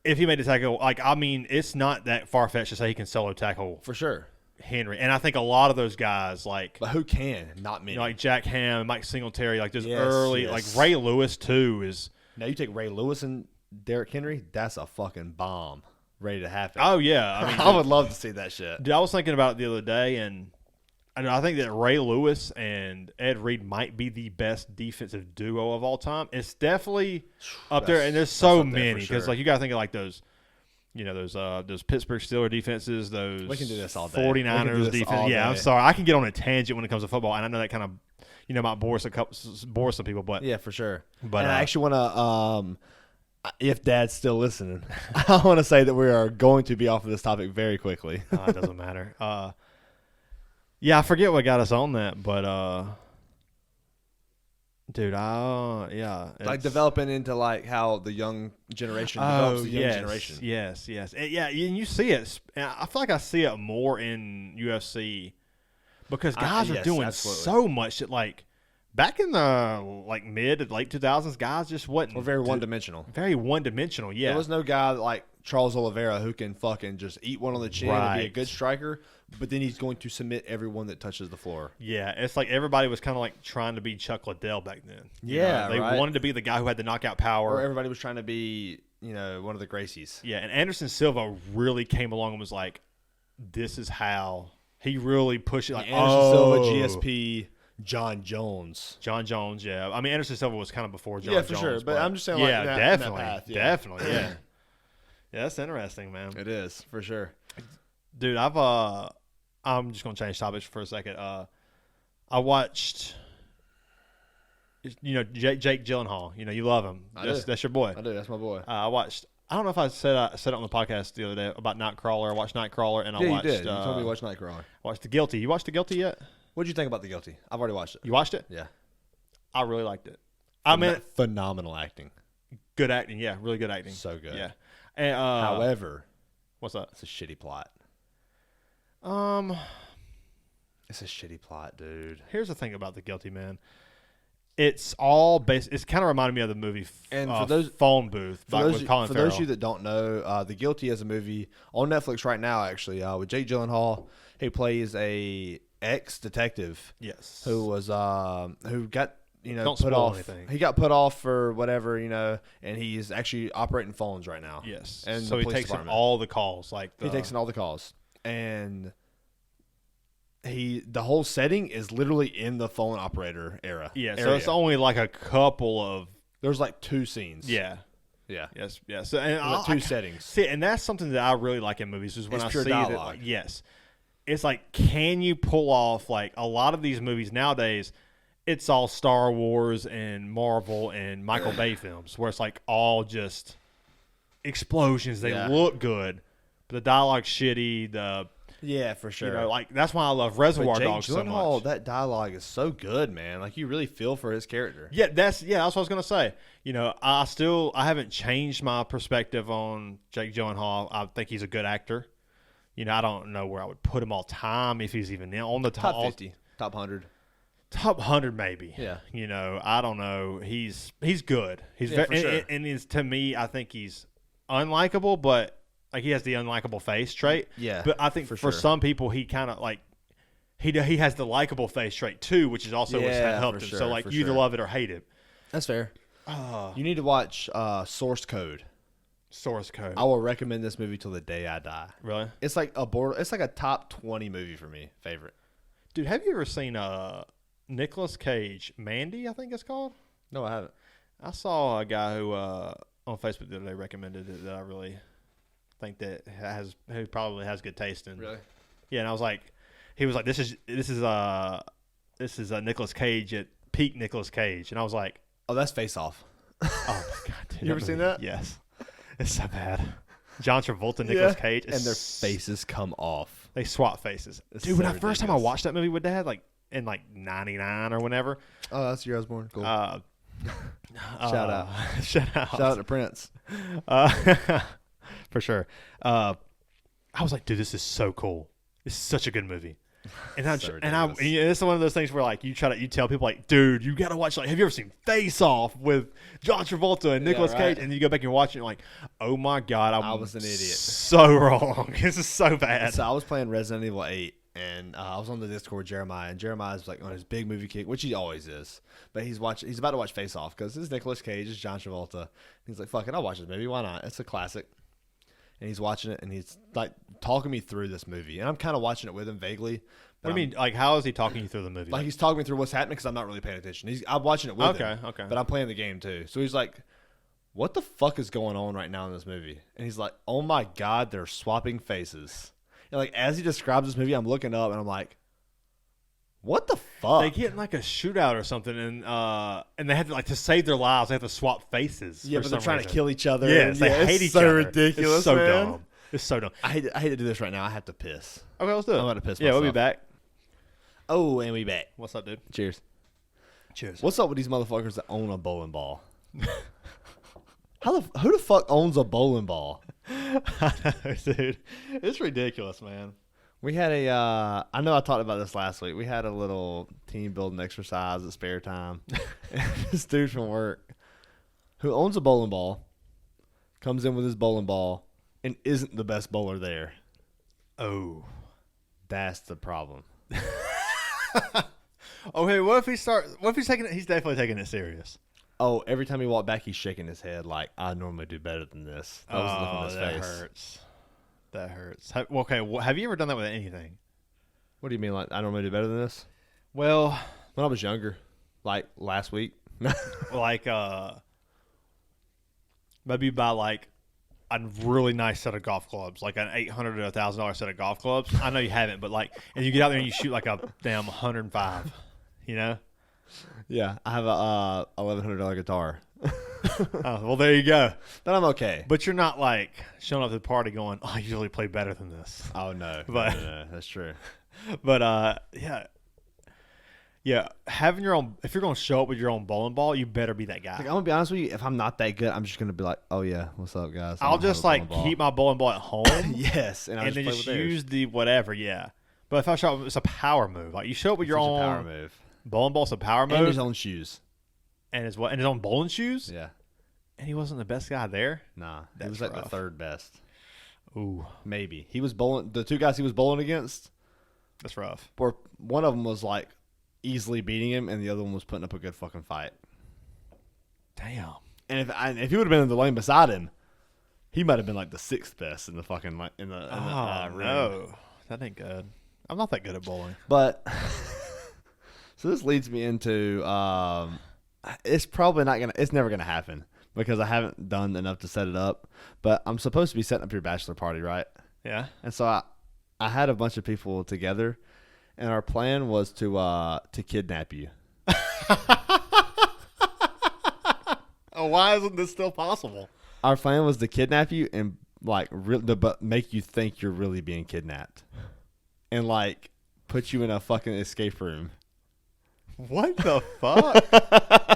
If he made the tackle, like, I mean, it's not that far-fetched to say he can solo tackle. For sure. Henry. And I think a lot of those guys, like... But who can? Not many. Like Jack Ham, Mike Singletary, like those early... Like, Ray Lewis, too, is... Now, you take Ray Lewis and Derrick Henry, that's a fucking bomb. Ready to happen. Oh yeah, I mean, I would love to see that shit. Dude, I was thinking about it the other day, and I think that Ray Lewis and Ed Reed might be the best defensive duo of all time. It's definitely up there, and there's so many because like you got to think of like those, those Pittsburgh Steelers defenses, those we can do this all day. 49ers defense. Yeah, I'm sorry, I can get on a tangent when it comes to football, and I know that kind of might bore some people, but yeah, for sure. But and I actually want to. If Dad's still listening, I want to say that we are going to be off of this topic very quickly. It doesn't matter. Yeah, I forget what got us on that, but dude, yeah, like developing into like how the young generation develops the young generation. Yes, and you see it. I feel like I see it more in UFC because guys are doing so much that like. Back in the like mid to late 2000s, guys just wasn't. Or very one-dimensional. Very one-dimensional, yeah. There was no guy like Charles Oliveira who can fucking just eat one on the chin and be a good striker, but then he's going to submit everyone that touches the floor. Yeah, it's like everybody was kind of like trying to be Chuck Liddell back then. They right? wanted to be the guy who had the knockout power. Or everybody was trying to be, one of the Gracies. Yeah, and Anderson Silva really came along and was like, this is how he really pushed it. Like, Anderson Silva, GSP. John Jones, yeah. I mean, Anderson Silva was kind of before John Jones. Yeah, for sure. But I'm just saying, definitely, definitely, yeah. Yeah, that's interesting, man. It is, for sure. Dude, I'm just gonna change topics for a second. I watched, Jake Gyllenhaal. You love him. That's your boy. I do. That's my boy. I watched. I don't know if I said it on the podcast the other day about Nightcrawler. I watched Nightcrawler, and I watched. You did. You told me to watch Nightcrawler. Watched The Guilty. You watched The Guilty yet? What did you think about The Guilty? I've already watched it. You watched it? Yeah. I really liked it. Phenomenal acting. Good acting. Yeah, really good acting. So good. Yeah. And, however, what's that? It's a shitty plot. It's a shitty plot, dude. Here's the thing about The Guilty, man. It's all based. It's kind of reminded me of the movie. And for those Phone Booth, for those of you that don't know, The Guilty is a movie on Netflix right now. Actually, with Jake Gyllenhaal, he plays a ex-detective. Yes. Who was who got don't put off. Anything. He got put off for whatever and he's actually operating phones right now. Yes. And so he takes in all the calls. He takes in all the calls, and the whole setting is literally in the phone operator era. Yeah, so it's only like a couple of... There's like 2 scenes. Yeah. Yeah. Yes. Yeah. So and like 2 settings. See, and that's something that I really like in movies is when I see dialogue. that. Like, yes. It's like, can you pull off like a lot of these movies nowadays? It's all Star Wars and Marvel and Michael Bay films where it's like all just explosions. They look good, but the dialogue's shitty. Yeah, for sure. You know, like that's why I love Reservoir Jake Dogs so Gyllenhaal, much. that dialogue is so good, man. Like you really feel for his character. Yeah, that's what I was gonna say. You know, I haven't changed my perspective on Jake Gyllenhaal. I think he's a good actor. You know, I don't know where I would put him all time if he's even on the Top 50, top 100. top 100 maybe. Yeah. You know, I don't know. He's good. He's Yeah, very for sure. and is to me, I think he's unlikable, but like he has the unlikable face trait. Yeah, But I think for for sure. some people he kind of like he has the likable face trait too, which is also what's Yeah, helped for him. sure, So like for you either sure. love it or hate it. That's fair. You need to watch Source Code. Source Code. I will recommend this movie till the day I die. Really? It's like a top 20 movie for me. Favorite. Dude, have you ever seen Nicolas Cage, Mandy, I think it's called? No, I haven't. I saw a guy who on Facebook the other day recommended it that I really think that who probably has good taste in. Really? Yeah, and I was like, he was like, this is Nicolas Cage at peak Nicolas Cage, and I was like, Oh, that's Face Off. oh my god, dude, You ever seen that? Yes, it's so bad. John Travolta, Nicolas Cage, And their faces come off. they swap faces. It's Dude, so when first time I ridiculous. watched that movie with Dad, like in like '99 or whenever. Oh, that's your Osborne. Cool. Shout Shout out. Shout out. Shout out to Prince. For sure. I was like, dude, this is so cool. This is such a good movie. And it's one of those things where like you tell people like, dude, you gotta watch. Like, have you ever seen Face Off with John Travolta and Nicolas right. Cage? And you go back and watch it, and you're like, oh my god, I was an idiot. So wrong. This is so bad. So I was playing Resident Evil 8, and I was on the Discord with Jeremiah, and Jeremiah's like on his big movie kick, which he always is. But he's about to watch Face Off because it's Nicolas Cage, it's John Travolta. He's like, fuck it, I'll watch this movie. Why not? It's a classic. And he's watching it, and he's like talking me through this movie, and I'm kind of watching it with him vaguely. What do you mean? Like, how is he talking you through the movie? Like he's talking me through what's happening because I'm not really paying attention. I'm watching it with him. Okay. But I'm playing the game too. So he's like, "What the fuck is going on right now in this movie?" And he's like, "Oh my god, they're swapping faces." And like as he describes this movie, I'm looking up and I'm like, "What the fuck?" They get in like a shootout or something, and they have to to save their lives. They have to swap faces. Yeah, for but they're some trying reason. to kill each other. Yes, they hate it's each so other. ridiculous, It's so man. dumb. It's so dumb. I hate to do this right now. I have to piss. Okay, let's do it. I'm about to piss Yeah, we'll be myself. back. Oh, and we back. What's up, dude? Cheers. Cheers. What's up with these motherfuckers that own a bowling ball? Who the fuck owns a bowling ball? I know, dude. It's ridiculous, man. We had I know I talked about this last week. We had a little team building exercise at spare time. This dude from work who owns a bowling ball comes in with his bowling ball and isn't the best bowler there. Oh. That's the problem. Okay, what if he's taking it? He's definitely taking it serious. Oh, every time he walked back, he's shaking his head like, I normally do better than this. That was the look on his that face. hurts. That hurts. Okay, have you ever done that with anything? What do you mean, like, I normally do better than this? Well, When I was younger, like last week. like maybe buy like a really nice set of golf clubs, like an $800 to $1,000 set of golf clubs. I know you haven't, but like, and you get out there and you shoot like a damn 105, you know? Yeah, I have a $1,100 guitar. Oh, well, there you go. Then I'm okay. But you're not like showing up to the party going, "Oh, I usually play better than this." Oh no, But- no, that's true. But yeah, having your own. If you're gonna show up with your own bowling ball, you better be that guy. Like, I'm gonna be honest with you. If I'm not that good, I'm just gonna be like, "Oh yeah, what's up, guys?" I I'll don't have just a like bowling keep ball. my bowling ball at home, yes, and, and then play just with theirs. use the whatever. Yeah, but if I show up, it's a power move. Like you show up with your Such a own power move bowling ball, it's a power move, and his own shoes. and his own bowling shoes. Yeah, And he wasn't the best guy there. nah, he That's was like the rough. third best. Ooh, Maybe he was bowling. The two guys he was bowling against, that's rough. or one of them was like easily beating him, and the other one was putting up a good fucking fight. Damn. And if he would have been in the lane beside him, he might have been like the sixth best in the fucking in the ring. No, that ain't good. I'm not that good at bowling. But so this leads me into it's probably not gonna. It's never gonna happen because I haven't done enough to set it up. But I'm supposed to be setting up your bachelor party, right? Yeah. And so I had a bunch of people together, and our plan was to kidnap you. Oh, why isn't this still possible? Our plan was to kidnap you and like but make you think you're really being kidnapped. and like put you in a fucking escape room. What the fuck?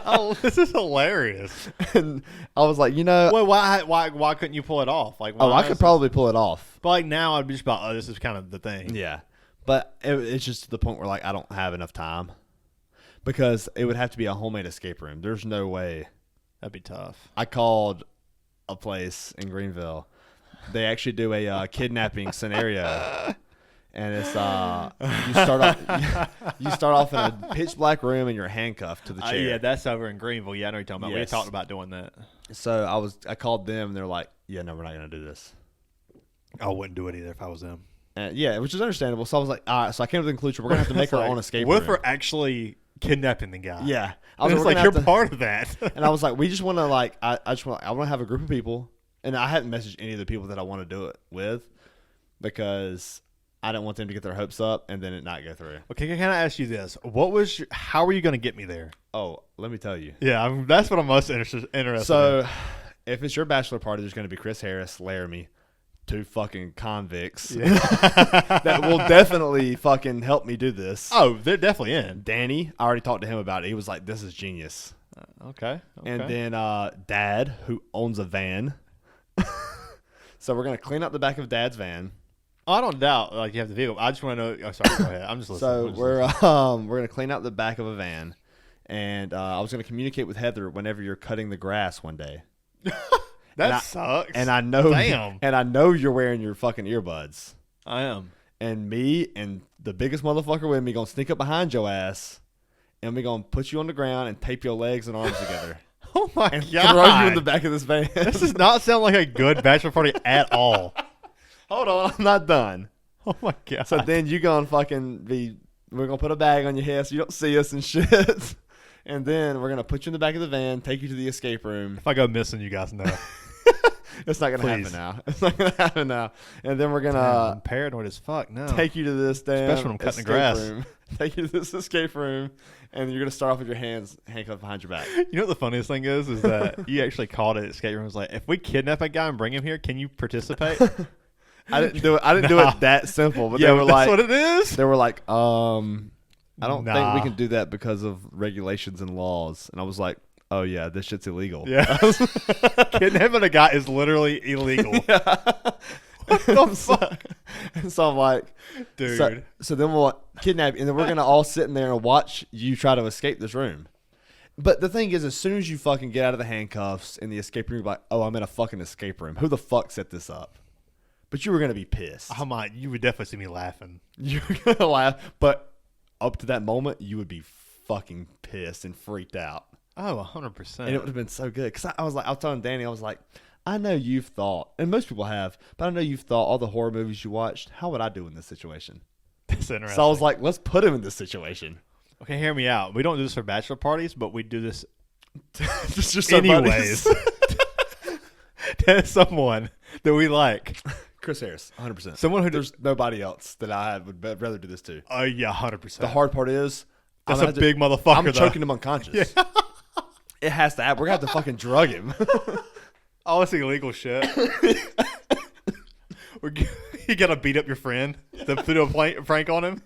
Oh, this is hilarious. And I was like, Wait, why couldn't you pull it off? Like, I could probably pull it off. But like now, I'd be just about, this is kind of the thing. Yeah, but it's just to the point where like I don't have enough time because it would have to be a homemade escape room. There's no way. That'd be tough. I called a place in Greenville. They actually do a kidnapping scenario. And it's you start off in a pitch black room and you're handcuffed to the chair. Yeah, that's over in Greenville. Yeah, I know what you're talking about. Yes. We talked about doing that. So I called them and they're like, "Yeah, no, we're not gonna do this." I wouldn't do it either if I was them. Yeah, which is understandable. So I was like, all right. So I came to the conclusion we're gonna have to make our own escape room. What if we're actually kidnapping the guy? Yeah, I was like, you're part of that. And I was like, we just want to like, I want to have a group of people, and I hadn't messaged any of the people that I want to do it with because I didn't want them to get their hopes up and then it not go through. Okay, can I ask you this? How are you going to get me there? Oh, let me tell you. Yeah, that's what I'm most interested in. So, if it's your bachelor party, there's going to be Chris Harris, Laramie, 2 fucking convicts that will definitely fucking help me do this. Oh, they're definitely in. Danny, I already talked to him about it. He was like, "This is genius." Okay. And then Dad, who owns a van. So we're going to clean up the back of Dad's van. Oh, I don't doubt like you have the vehicle. I just want to know. Oh, sorry. Go ahead. I'm just listening. So we're going to clean out the back of a van, and I was going to communicate with Heather whenever you're cutting the grass one day. That sucks. And I know, damn. And I know you're wearing your fucking earbuds. I am. And me and the biggest motherfucker with me gonna sneak up behind your ass, and we gonna put you on the ground and tape your legs and arms together. Oh my and god! Throw you in the back of this van. This does not sound like a good bachelor party at all. Hold on, I'm not done. Oh my god! So then you gonna fucking be? We're gonna put a bag on your head so you don't see us and shit. And then we're gonna put you in the back of the van, take you to the escape room. If I go missing, you guys know. It's not gonna happen now. It's not gonna happen now. And then we're gonna I'm paranoid as fuck. No, take you to this damn especially when I'm cutting the grass. room. Take you to this escape room, and you're gonna start off with your hands handcuffed behind your back. You know what the funniest thing is that you actually called it escape room. It was like, if we kidnap a guy and bring him here, can you participate? I didn't do it. I didn't do it that simple. But yeah, they were that's like, what it is. They were like, I don't think Nah. we can do that because of regulations and laws. And I was like, oh yeah, this shit's illegal. Yeah, kidnapping a guy is literally illegal. What the fuck? So I'm like, dude. So then we'll kidnap you, and then we're gonna all sit in there and watch you try to escape this room. But the thing is, as soon as you fucking get out of the handcuffs in the escape room, you're like, oh, I'm in a fucking escape room. Who the fuck set this up? But you were gonna be pissed. Oh my, you would definitely see me laughing. You were gonna laugh, but up to that moment, you would be fucking pissed and freaked out. Oh, 100%. And it would have been so good because I was telling Danny, I was like, I know you've thought, and most people have, but I know you've thought all the horror movies you watched. How would I do in this situation? That's interesting. So I was like, let's put him in this situation. Okay, hear me out. We don't do this for bachelor parties, but we do this just anyways. There's someone that we like. Chris Harris, 100%. Someone who there's nobody else that I would rather do this to. Oh yeah, 100%. The hard part is that's a big motherfucker. I'm choking him unconscious. Yeah. It has to happen. We're gonna have to fucking drug him. All this illegal shit. You gotta beat up your friend to do a prank on him.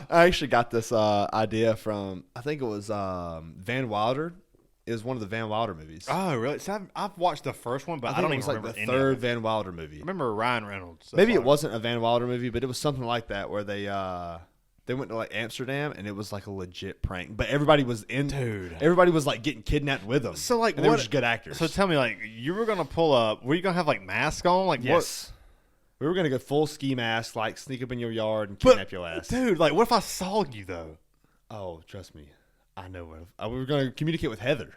I actually got this idea from, I think it was Van Wilder. It was one of the Van Wilder movies. Oh, really? So I've watched the first one, but I don't even remember the third Van Wilder movie. I remember Ryan Reynolds. Maybe it wasn't a Van Wilder movie, but it was something like that where they went to like Amsterdam and it was like a legit prank. But everybody was everybody was like getting kidnapped with them. So like, and they were just good actors. So tell me, like, you were gonna pull up? Were you gonna have like masks on? Like, yes. We were gonna go full ski mask, like sneak up in your yard and kidnap your ass, dude. Like, what if I saw you though? Oh, trust me, I know what. We were gonna communicate with Heather.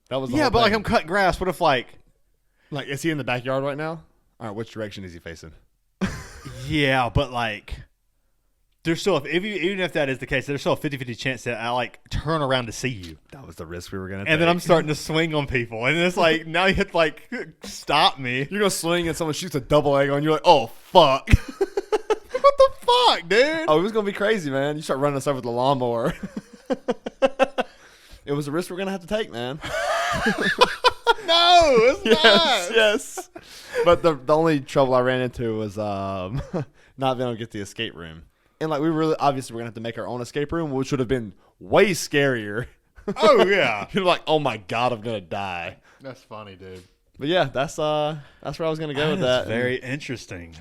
That was but like I'm cutting grass. What if like is he in the backyard right now? All right, which direction is he facing? Yeah, but like there's still even if that is the case, there's still a 50-50 chance that I like turn around to see you. That was the risk we were gonna take. And then I'm starting to swing on people, and it's like now you have to like stop me. You're gonna swing and someone shoots a double egg on you. You're like, oh fuck. What the fuck, dude? Oh, it was gonna be crazy, man. You start running us over with the lawnmower. It was a risk we're gonna have to take, man. No, it's not. Yes. But the only trouble I ran into was not being able to get the escape room. And like we really obviously we're gonna have to make our own escape room, which would have been way scarier. Oh yeah. You're like, oh my god, I'm gonna die. That's funny, dude. But yeah, that's where I was gonna go with that. Very interesting.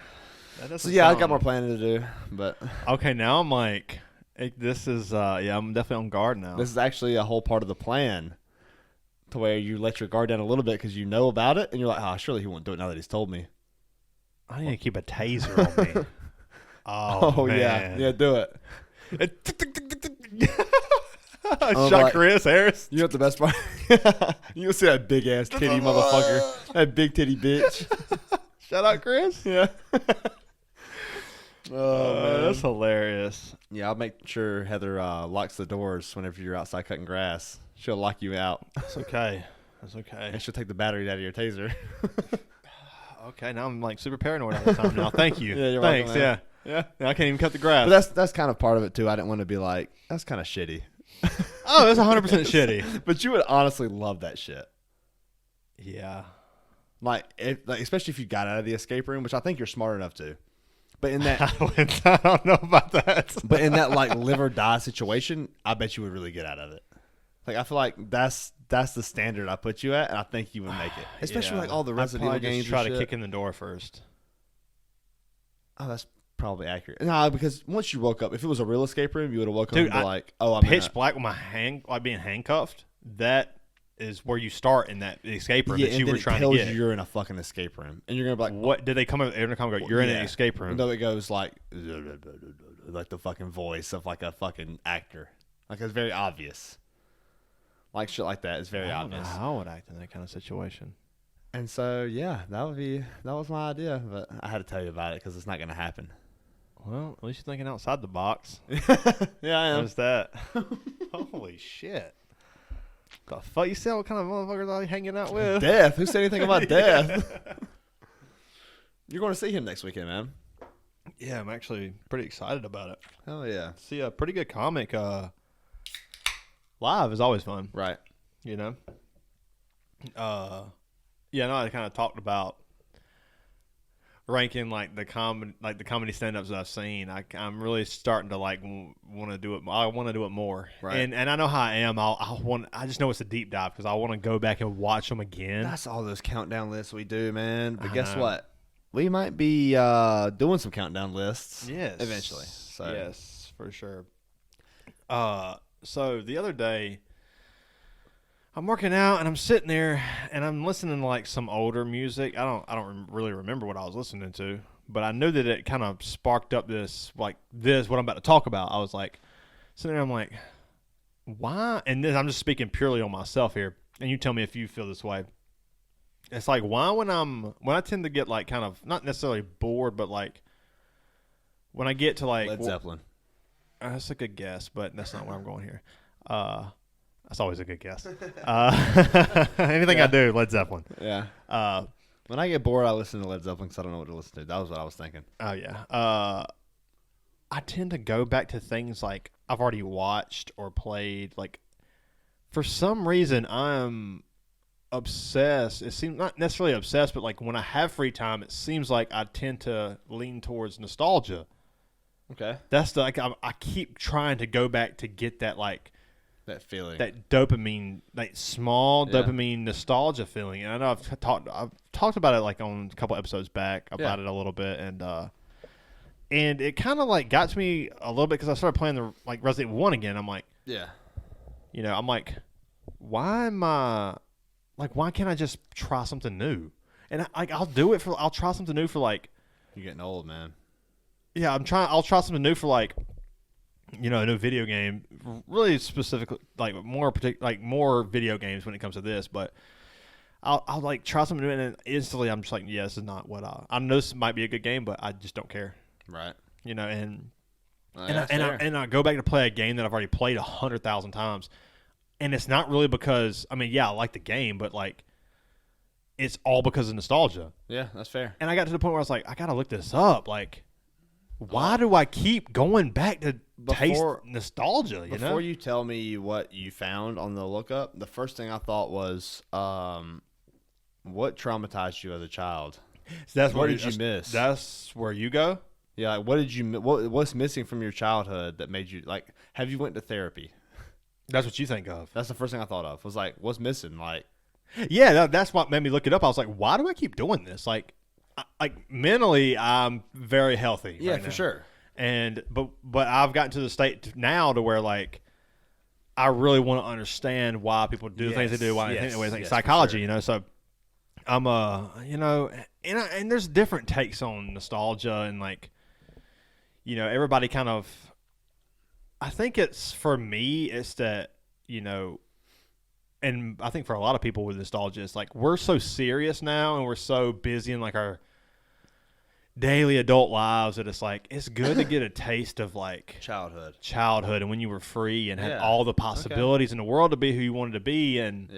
So yeah, I got more planning to do, but okay, now I'm like, this is I'm definitely on guard now. this is actually a whole part of the plan, to where you let your guard down a little bit because you know about it, and you're like, oh, surely he won't do it now that he's told me. I need to keep a taser on me. Oh man. yeah, do it. Shot like, Chris Harris. You know what the best part? You'll see that big ass titty motherfucker, that big titty bitch. Shout out Chris. Yeah. Man, that's hilarious. Yeah, I'll make sure Heather locks the doors whenever you're outside cutting grass. She'll lock you out. That's okay. That's okay. And she'll take the batteries out of your taser. Okay, now I'm like super paranoid all the time now. Thank you. Yeah, you're Thanks. welcome, man. Yeah. Now I can't even cut the grass. But that's kind of part of it too. I didn't want to be like, that's kind of shitty. Oh, that's 100% shitty. But you would honestly love that shit. Yeah. Like especially if you got out of the escape room, which I think you're smart enough to. But in that, I don't know about that. but in that like live or die situation, I bet you would really get out of it. Like I feel like that's the standard I put you at, and I think you would make it. Especially like all the Resident Evil games. Try to kick in the door first. Oh, that's probably accurate. No, because once you woke up, if it was a real escape room, you would have woke up Dude, and be like, "Oh, I'm pitch black with my like being handcuffed." That is where you start in that escape room that you were trying to get. You're in a fucking escape room, and you're gonna be like, "What did they come over? They're gonna go, you're in an escape room." No, it goes like the fucking voice of like a fucking actor. Like it's very obvious. Like shit like that is very obvious. How I would act in that kind of situation. And so yeah, that was my idea, but I had to tell you about it because it's not gonna happen. Well, at least you're thinking outside the box. Yeah, I am. What's that? Holy shit. The fuck? You see what kind of motherfuckers are you hanging out with? Death. Who said anything about death? You're going to see him next weekend, man. Yeah, I'm actually pretty excited about it. Hell yeah. See a pretty good comic live is always fun. Right. You know? Yeah, no, I kind of talked about ranking like the comedy stand-ups that I've seen. I'm really starting to like want to do it. I want to do it more. Right. And I know how I am. I just know it's a deep dive because I want to go back and watch them again. That's all those countdown lists we do, man. But guess what? We might be doing some countdown lists. Yes. Eventually. So. Yes, for sure. So the other day, I'm working out and I'm sitting there and I'm listening to like some older music. I don't really remember what I was listening to, but I knew that it kind of sparked up what I'm about to talk about. I was like sitting there, I'm like, why? And then I'm just speaking purely on myself here, and you tell me if you feel this way. It's like why when I tend to get like kind of not necessarily bored, but like when I get to like Led Zeppelin. That's a good guess, but that's not where I'm going here. That's always a good guess. Anything I do, Led Zeppelin. Yeah. When I get bored, I listen to Led Zeppelin because I don't know what to listen to. That was what I was thinking. Oh, yeah. I tend to go back to things like I've already watched or played. Like, for some reason, I'm obsessed. It seems not necessarily obsessed, but like when I have free time, it seems like I tend to lean towards nostalgia. Okay. That's I keep trying to go back to get that like that feeling, that dopamine, that small dopamine nostalgia feeling. And I know I've talked about it like on a couple episodes back about it a little bit, and it kind of like got to me a little bit because I started playing the like Resident Evil 1 again. I'm like, I'm like, why can't I just try something new? And I'll try something new for like. You're getting old, man. Yeah, I'll try something new for like, a new video game. Really specifically, like more video games when it comes to this. But I'll like try something new, and then instantly I'm just like, yeah, this is not what I know. This might be a good game, but I just don't care. Right. And I go back to play a game that I've already played 100,000 times, and it's not really because I like the game, but like. It's all because of nostalgia. Yeah, that's fair. And I got to the point where I was like, I got to look this up. Like, why do I keep going back to taste nostalgia? Before you tell me what you found on the lookup, the first thing I thought was, what traumatized you as a child? So that's what did you miss? That's where you go? Yeah, like, what did you what's missing from your childhood that made you like? Have you went to therapy? That's what you think of. That's the first thing I thought of. Was like, what's missing? Like, Yeah, that's what made me look it up. I was like, why do I keep doing this? Like mentally, I'm very healthy. yeah, right for now. sure. And but I've gotten to the state now to where like I really want to understand why people do the things they do. Why they think the way they think psychology, for sure. So I'm and there's different takes on nostalgia and like everybody kind of. I think it's for me. It's that and I think for a lot of people with nostalgia, it's like we're so serious now and we're so busy in like our daily adult lives that it's like it's good to get a taste of like childhood and when you were free and had all the possibilities in the world to be who you wanted to be. And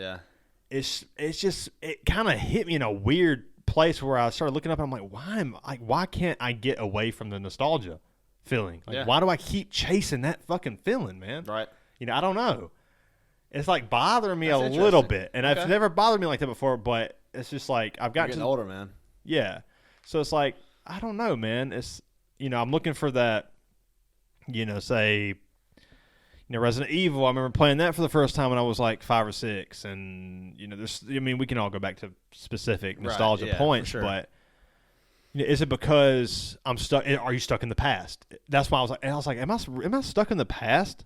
it's just it kind of hit me in a weird place where I started looking up and I'm like, why can't I get away from the nostalgia feeling? Like why do I keep chasing that fucking feeling, man? Right. I don't know. It's like bothering me a little bit, and it's never bothered me like that before. But it's just like I've gotten older, man. Yeah, so it's like I don't know, man. It's I'm looking for that. Say, Resident Evil. I remember playing that for the first time when I was like 5 or 6, and there's. I mean, we can all go back to specific nostalgia points, but is it because I'm stuck? Are you stuck in the past? That's why I was like, am I stuck in the past?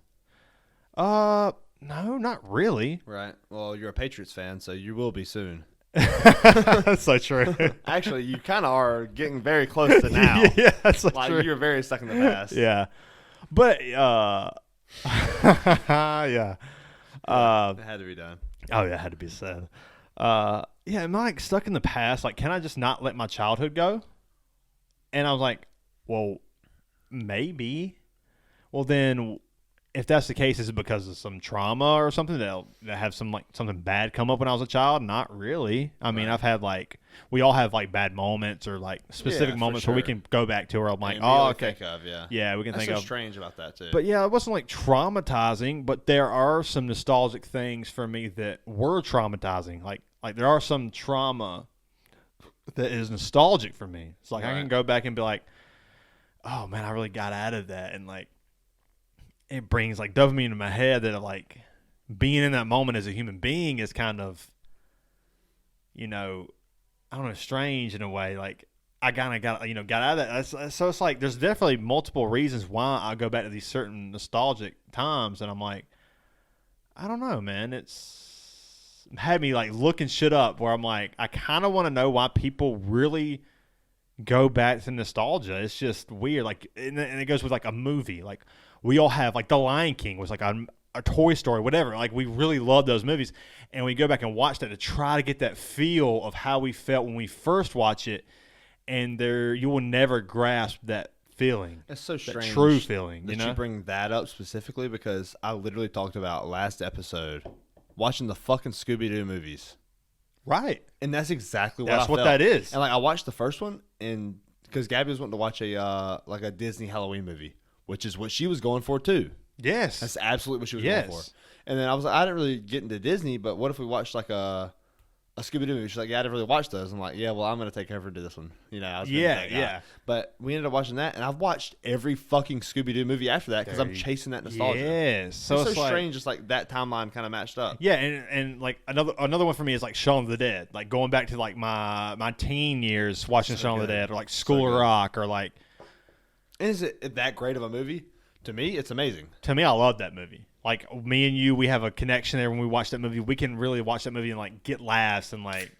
No, not really. Right. Well, you're a Patriots fan, so you will be soon. That's so true. Actually, you kind of are getting very close to now. Yeah, that's so like true. You're very stuck in the past. Yeah. But, yeah. It had to be done. Oh, yeah, it had to be said. Yeah, am I like stuck in the past? Like, can I just not let my childhood go? And I was like, well, maybe. Well, then if that's the case, is it because of some trauma or something that have something bad come up when I was a child? Not really. I mean, I've had we all have like bad moments or like specific moments where we can go back to where I'm like, okay. Think of, yeah, we can think of. That's so strange about that too. But yeah, it wasn't like traumatizing, but there are some nostalgic things for me that were traumatizing. Like there are some trauma that is nostalgic for me. It's like I can go back and be like, oh man, I really got out of that, and like it brings like dopamine into my head that like being in that moment as a human being is kind of, I don't know, strange in a way. Like I kind of got out of that. So it's like there's definitely multiple reasons why I go back to these certain nostalgic times, and I'm like, I don't know, man. It's had me like looking shit up where I'm like, I kind of want to know why people really go back to nostalgia. It's just weird. Like, and it goes with like a movie. Like we all have like The Lion King was like a Toy Story, whatever. Like we really love those movies, and we go back and watch that to try to get that feel of how we felt when we first watch it. And you will never grasp that feeling. It's so strange. That true feeling. That you bring that up specifically because I literally talked about last episode watching the fucking Scooby-Doo movies. Right. And that's exactly what That's I felt. what that is. And like I watched the first one, and because Gabby was wanting to watch a Disney Halloween movie, which is what she was going for too. Yes. That's absolutely what she was going for. And then I was like, I didn't really get into Disney, but what if we watched like a Scooby-Doo movie? She's like, yeah, I didn't really watch those. I'm like, yeah, well, I'm going to take her to this one. I was yeah. But we ended up watching that, and I've watched every fucking Scooby-Doo movie after that because I'm chasing that nostalgia. Yes. So it's so strange, just like that timeline kind of matched up. Yeah, and like another one for me is like Shaun of the Dead. Like going back to like my teen years watching Shaun of the Dead, or like School of Rock, or like. And is it that great of a movie? To me, it's amazing. To me, I love that movie. Like me and you, we have a connection there when we watch that movie. We can really watch that movie and like get laughs and like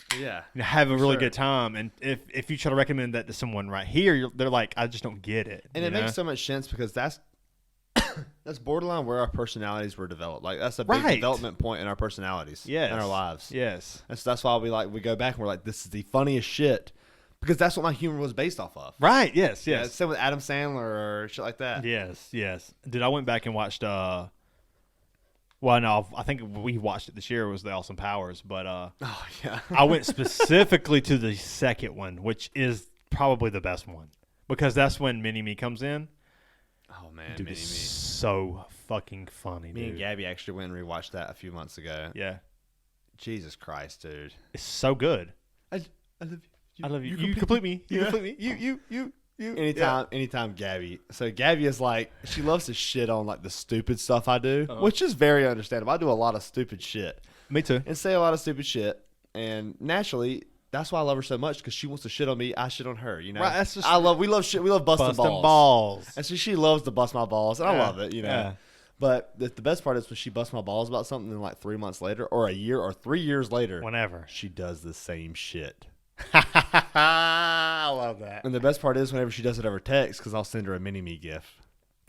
have a really good time. And if you try to recommend that to someone right here, they're like, I just don't get it. And it makes so much sense because that's borderline where our personalities were developed. Like that's a big development point in our personalities, in our lives. Yes, that's why we go back and we're like, this is the funniest shit. Because that's what my humor was based off of. Right, yes. Yeah, same with Adam Sandler or shit like that. Yes. Dude, I went back and watched, well, no, I think we watched it this year. It was The Austin Powers. But oh, yeah. I went specifically to the second one, which is probably the best one. Because that's when Mini-Me comes in. Oh, man, dude, Mini-Me. It's so fucking funny, Me and Gabby actually went and rewatched that a few months ago. Yeah. Jesus Christ, dude. It's so good. I love you. I love you. You complete me. You complete me. You. Anytime Gabby. So Gabby is like, she loves to shit on like the stupid stuff I do, which is very understandable. I do a lot of stupid shit. Me too. And say a lot of stupid shit. And naturally, that's why I love her so much, because she wants to shit on me. I shit on her, you know. Right, that's just we love shit. We love busting balls. And so she loves to bust my balls, and I love it, you know. Yeah. But the best part is when she busts my balls about something, and like 3 months later, or a year, or 3 years later, whenever she does the same shit. I love that. And the best part is whenever she does it over text, because I'll send her a mini-me gif.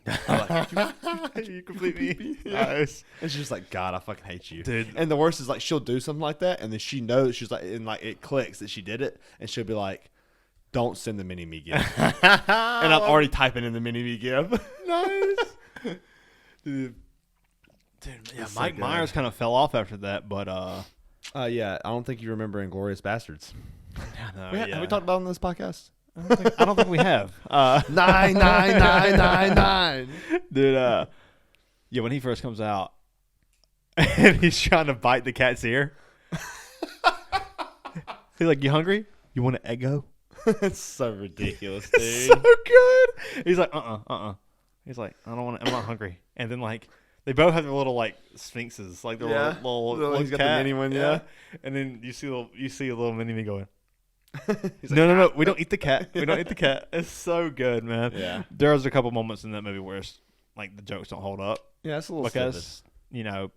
You complete me. Nice. And she's just like, God, I fucking hate you, dude. And the worst is like, she'll do something like that, and then she knows, she's like, and like it clicks that she did it, and she'll be like, don't send the mini me gif. And I'm already typing in the mini me gif. Nice. Dude, yeah, Mike Myers kind of fell off after that, but yeah, I don't think you remember Inglourious Bastards. No, have we talked about it on this podcast? I don't think we have. 99999. Dude, yeah, when he first comes out and he's trying to bite the cat's ear. He's like, you hungry? You want an Eggo? It's so ridiculous, dude. It's so good. He's like, He's like, I'm not hungry. And then like, they both have their little like sphinxes, like their little he's got cat. the mini one, yeah. And then you see a little mini me going. No, we don't eat the cat. We don't eat the cat. It's so good, man. Yeah. There's a couple moments in that movie where it's like the jokes don't hold up. Yeah, it's a little because stupid. You know,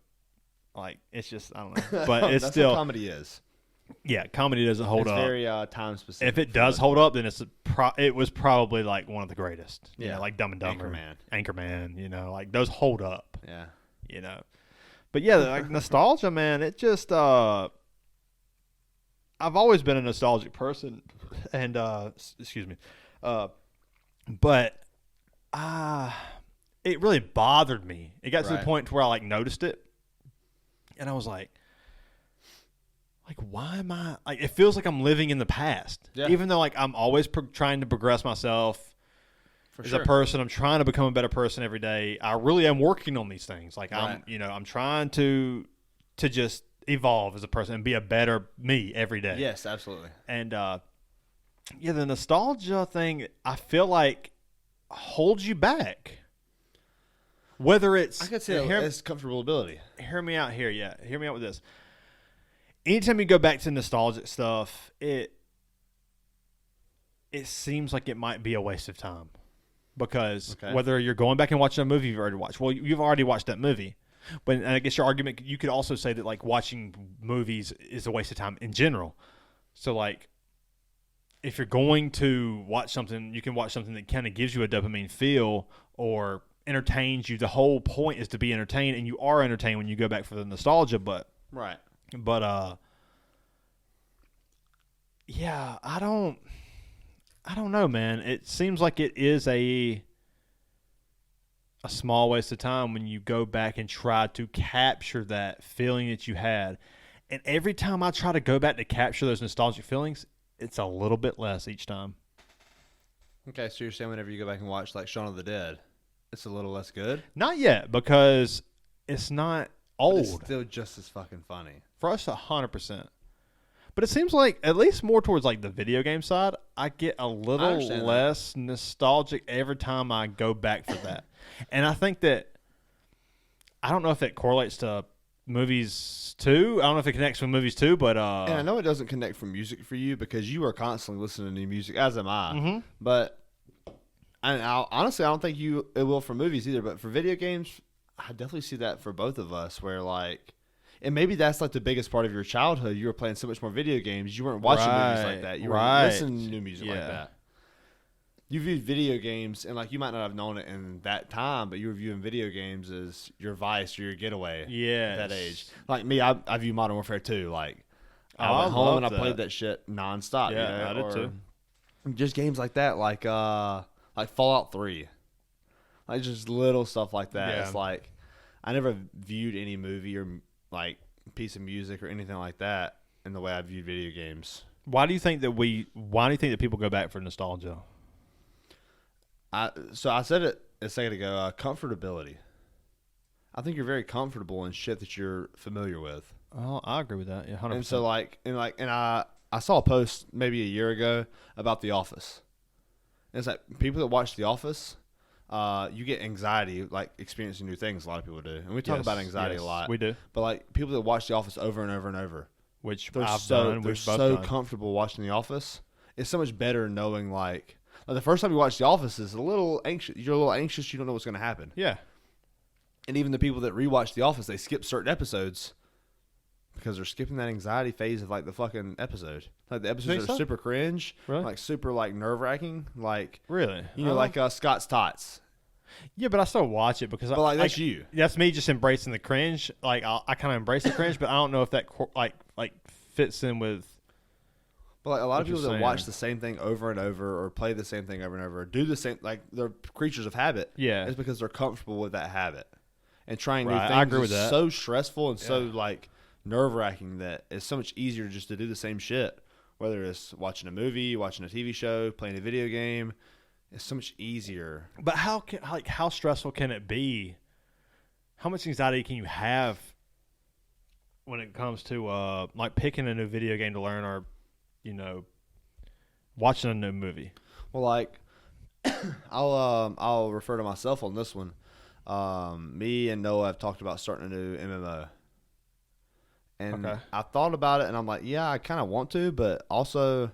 like it's just I don't know, but it's that's still what comedy is. Yeah, comedy doesn't hold up. It's very time specific. If it does hold up, then it was probably like one of the greatest. Yeah, you know, like Dumb and Dumber, Anchorman. You know, like those hold up. Yeah. You know, but yeah, like nostalgia, man. It just I've always been a nostalgic person, and excuse me, but it really bothered me. It got to the point where I like noticed it, and I was like, why am I like? It feels like I'm living in the past, even though like I'm always trying to progress myself. As a person, I'm trying to become a better person every day. I really am working on these things. Like I'm trying to just evolve as a person and be a better me every day. Yes, absolutely. And the nostalgia thing, I feel like holds you back. Whether it's I could say it's comfortability. Hear me out here, Hear me out with this. Anytime you go back to nostalgic stuff, it seems like it might be a waste of time. Because whether you're going back and watching a movie you've already watched, well, you've already watched that movie. But and I guess your argument, you could also say that like watching movies is a waste of time in general. So like, if you're going to watch something, you can watch something that kind of gives you a dopamine feel or entertains you. The whole point is to be entertained, and you are entertained when you go back for the nostalgia. But yeah, I don't know, man. It seems like it is a small waste of time when you go back and try to capture that feeling that you had. And every time I try to go back to capture those nostalgic feelings, it's a little bit less each time. Okay, so you're saying whenever you go back and watch like Shaun of the Dead, it's a little less good? Not yet, because it's not old. But it's still just as fucking funny. For us, 100%. But it seems like, at least more towards like the video game side, I get a little less nostalgic every time I go back for that. And I think that, I don't know if it correlates to movies too. I don't know if it connects with movies too, but and I know it doesn't connect from music for you because you are constantly listening to new music, as am I. Mm-hmm. But honestly, I don't think it will for movies either. But for video games, I definitely see that for both of us, where like. And maybe that's like the biggest part of your childhood. You were playing so much more video games. You weren't watching movies like that. You were listening to new music like that. You viewed video games, and like you might not have known it in that time, but you were viewing video games as your vice or your getaway at that age. Like me, I view Modern Warfare 2. Like I went home and I played that shit nonstop. Yeah, you know? I did too. Just games like that, like Fallout 3. Like just little stuff like that. Yeah. It's like I never viewed any movie or like piece of music or anything like that in the way I viewed video games. Why do you think that people go back for nostalgia? So I said it a second ago, comfortability. I think you're very comfortable in shit that you're familiar with. Oh, I agree with that. Yeah, 100%. And so I saw a post maybe a year ago about The Office. And it's like people that watch The Office, you get anxiety, like experiencing new things. A lot of people do, and we talk about anxiety a lot. We do, but like people that watch The Office over and over and over, which they're I've so done. they're so comfortable watching The Office. It's so much better knowing like the first time you watch The Office is a little anxious. You're a little anxious. You don't know what's going to happen. Yeah. And even the people that rewatch The Office, they skip certain episodes because they're skipping that anxiety phase of like the fucking episode. Like the episodes are super cringe, really? Like super like nerve wracking, like really, you know, like Scott's Tots. Yeah, but I still watch it because like that's you. That's me just embracing the cringe. Like I kind of embrace the cringe, but I don't know if that like fits in with. But like a lot of people that watch the same thing over and over, or play the same thing over and over, do the same, like they're creatures of habit. Yeah, it's because they're comfortable with that habit, and trying new things I agree with that. So stressful and so like nerve wracking that it's so much easier just to do the same shit. Whether it's watching a movie, watching a TV show, playing a video game, it's so much easier. But how stressful can it be? How much anxiety can you have when it comes to like picking a new video game to learn, or watching a new movie? Well, like I'll refer to myself on this one. Me and Noah have talked about starting a new MMO. And I thought about it, and I'm like, yeah, I kind of want to, but also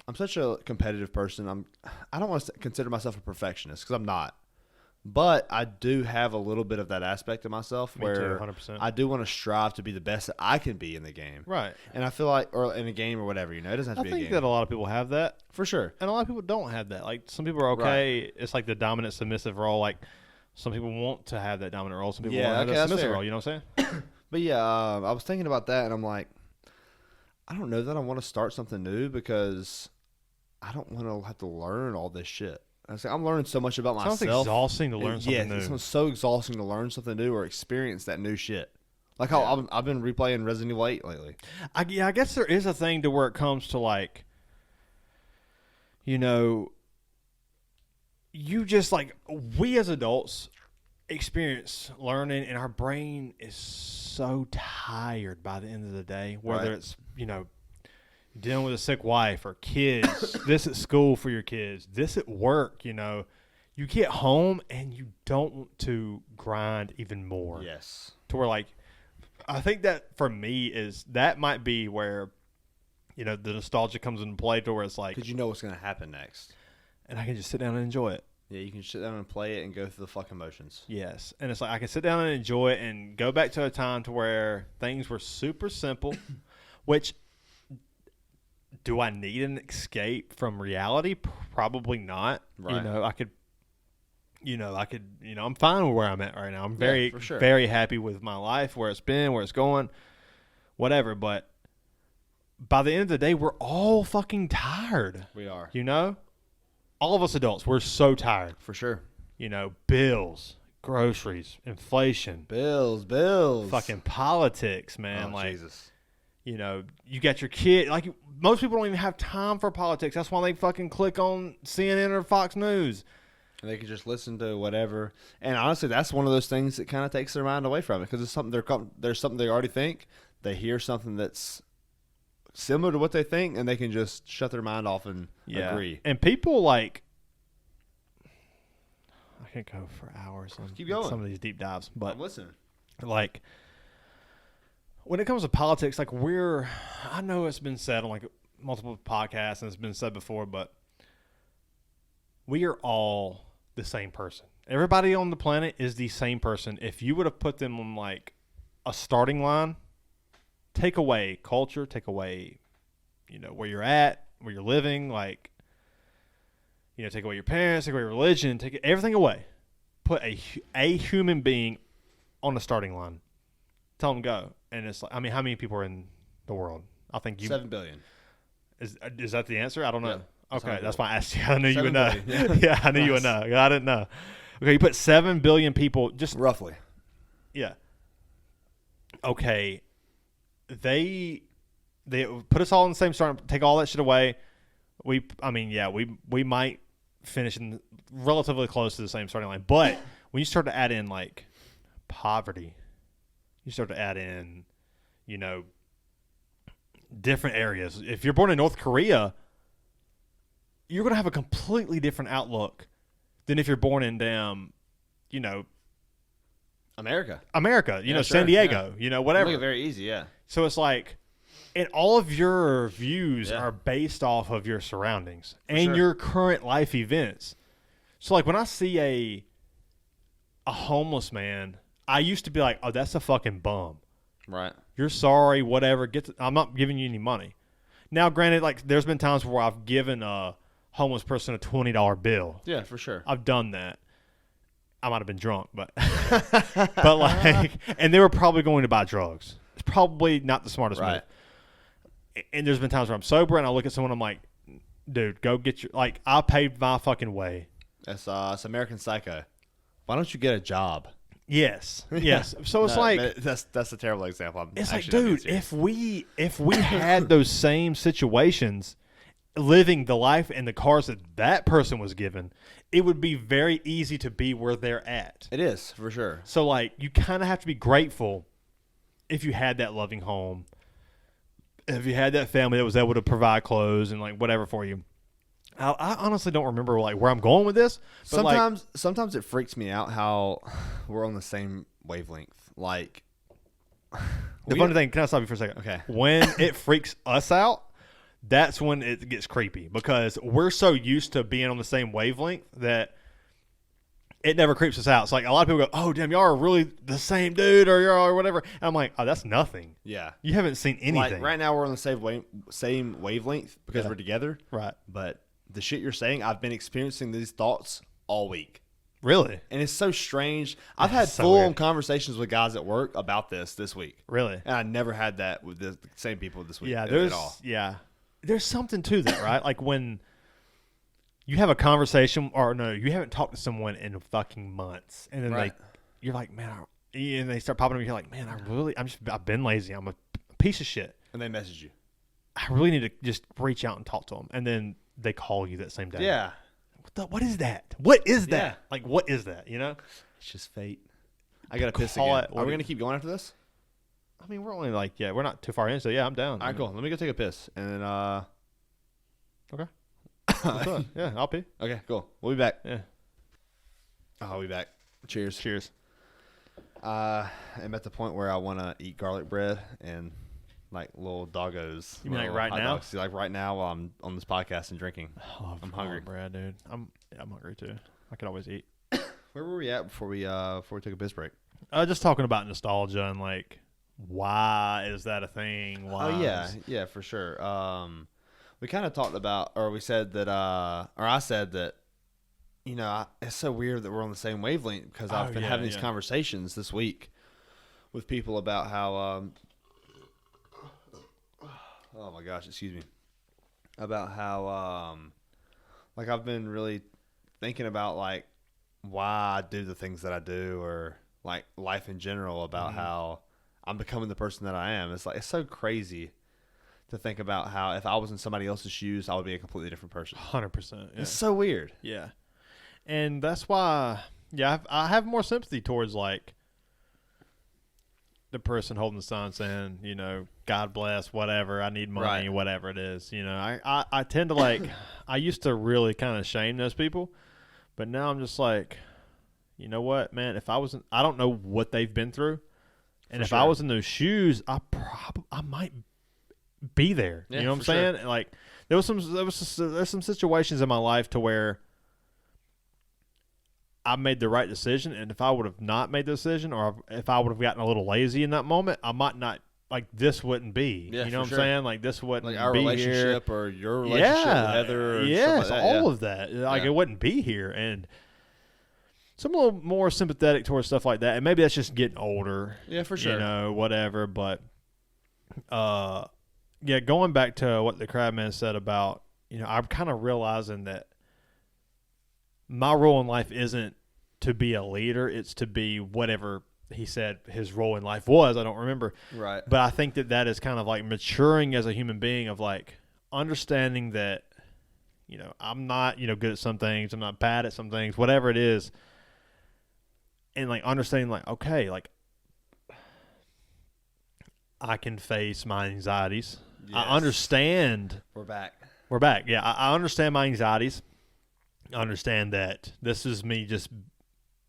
I'm such a competitive person. I don't want to consider myself a perfectionist because I'm not. But I do have a little bit of that aspect of myself where 100%. I do want to strive to be the best that I can be in the game. Right. And I feel like, or in a game or whatever, it doesn't have to be a game. I think that a lot of people have that. For sure. And a lot of people don't have that. Like, some people are okay. Right. It's like the dominant submissive role. Like, some people want to have that dominant role. Some people want to have that submissive role. You know what I'm saying? But yeah, I was thinking about that, and I'm like, I don't know that I want to start something new because I don't want to have to learn all this shit. I'm learning so much about myself. Sounds exhausting to learn something new. Yeah, it's so exhausting to learn something new or experience that new shit. Like how I've been replaying Resident Evil 8 lately. I guess there is a thing to where it comes to like, you just like, we as adults experience learning, and our brain is so tired by the end of the day, whether it's, dealing with a sick wife or kids, this at school for your kids, this at work, you get home and you don't want to grind even more. Yes. To where, like, I think that for me that might be where, the nostalgia comes into play, to where it's like, because you know what's going to happen next. And I can just sit down and enjoy it. Yeah, you can sit down and play it and go through the fucking motions. Yes. And it's like I can sit down and enjoy it and go back to a time to where things were super simple, which, do I need an escape from reality? Probably not. Right. I'm fine with where I'm at right now. I'm very, very happy with my life, where it's been, where it's going, whatever. But by the end of the day, we're all fucking tired. We are. All of us adults, we're so tired. For sure. Bills, groceries, inflation. Bills. Fucking politics, man. Oh, Jesus. You got your kid. Like, most people don't even have time for politics. That's why they fucking click on CNN or Fox News. And they can just listen to whatever. And honestly, that's one of those things that kind of takes their mind away from it, because it's something there's something they already think. They hear something that's similar to what they think, and they can just shut their mind off and agree. And people, like, I can go for hours on keep going. Some of these deep dives, but I'm listening. Like, when it comes to politics, like, I know it's been said on like multiple podcasts, and it's been said before, but we are all the same person. Everybody on the planet is the same person. If you would have put them on like a starting line, take away culture, take away, where you're at, where you're living, like, take away your parents, take away religion, take everything away. Put a human being on the starting line. Tell them go. And it's like, how many people are in the world? I think 7 billion. Is that the answer? I don't know. Yeah, okay, that's why I asked you. I knew you would know. Yeah, I knew you would know. I didn't know. Okay, you put 7 billion people, just roughly. Yeah. Okay. They put us all in the same start. Take all that shit away. We might finish in relatively close to the same starting line. But when you start to add in like poverty, you start to add in, different areas. If you're born in North Korea, you're going to have a completely different outlook than if you're born in damn, America, San Diego, whatever. Make it very easy, yeah. So it's like, and all of your views are based off of your surroundings and your current life events. So like when I see a homeless man, I used to be like, oh, that's a fucking bum. Right. You're sorry, whatever. I'm not giving you any money. Now, granted, like there's been times where I've given a homeless person a $20 bill. Yeah, for sure. I've done that. I might have been drunk, but but like, and they were probably going to buy drugs. It's probably not the smartest move. And there's been times where I'm sober and I look at someone, I'm like, dude, go get I paid my fucking way. That's American Psycho. Why don't you get a job? Yes. So it's that's a terrible example. It's like, dude, if we had those same situations, living the life and the cars that person was given, it would be very easy to be where they're at. It is, for sure. So like, you kind of have to be grateful if you had that loving home, if you had that family that was able to provide clothes and like whatever for you. I honestly don't remember like where I'm going with this. But sometimes it freaks me out how we're on the same wavelength. Like the funny thing, can I stop you for a second? Okay. When it freaks us out, that's when it gets creepy because we're so used to being on the same wavelength that it never creeps us out. It's like a lot of people go, "Oh, damn, y'all are really the same dude," or whatever. And I'm like, "Oh, that's nothing." Yeah, you haven't seen anything. Like right now, we're on the same wavelength because we're together. Right. But the shit you're saying, I've been experiencing these thoughts all week. Really? And it's so strange. I've had full-on conversations with guys at work about this week. Really? And I never had that with the same people this week. Yeah, at all. Yeah, there's something to that, right? Like when you have a conversation, or no, you haven't talked to someone in fucking months, and then you're like, man, and they start popping up, and you're like, man, I've been lazy. I'm a piece of shit. And they message you. I really need to just reach out and talk to them, and then they call you that same day. Yeah. What is that? What is that? Yeah. Like, what is that? It's just fate. I got to piss again. Are we going to keep going after this? I mean, we're only like, we're not too far in, so yeah, I'm down. All right, cool. Let me go take a piss. And then, okay. Yeah, I'll pee. Okay, cool. We'll be back. Yeah. I'll be back. Cheers. Cheers. I'm at the point where I want to eat garlic bread and like little doggos. You mean like right now? See, like right now while I'm on this podcast and drinking. I'm hungry. Bread, dude. I'm hungry too. I could always eat. Where were we at before we took a piss break? Just talking about nostalgia and like why is that a thing? Why? Oh yeah, for sure. We kind of talked about, or we said that, or I said that, it's so weird that we're on the same wavelength because I've been having these conversations this week with people about how. Oh my gosh, excuse me. About how, like I've been really thinking about like why I do the things that I do, or like life in general, about how I'm becoming the person that I am. It's like, it's so crazy to think about how if I was in somebody else's shoes, I would be a completely different person. 100%. Yeah. It's so weird. Yeah. And that's why, I have more sympathy towards like the person holding the sign saying, God bless, whatever, I need money, whatever it is. I tend to like, I used to really kind of shame those people, but now I'm just like, you know what, man, I don't know what they've been through. And if I was in those shoes, I might be there. You know what I'm saying? Sure. Like there's some situations in my life to where I made the right decision, and if I would have not made the decision, or if I would have gotten a little lazy in that moment, I might not, like, this wouldn't be. You know what I'm saying? Like, this wouldn't be here. Like our relationship or your relationship with Heather. Or yes, like all of that. Like, it wouldn't be here. And so I'm a little more sympathetic towards stuff like that. And maybe that's just getting older. Yeah, for sure. Whatever. But, going back to what the Crabman said about, I'm kind of realizing that my role in life isn't to be a leader. It's to be whatever he said his role in life was. I don't remember. Right. But I think that is kind of like maturing as a human being, of like understanding that, I'm not, good at some things. I'm not bad at some things, whatever it is. And like understanding like, okay, like I can face my anxieties. Yes. I understand. We're back. We're back. Yeah, I understand my anxieties. I understand that this is me just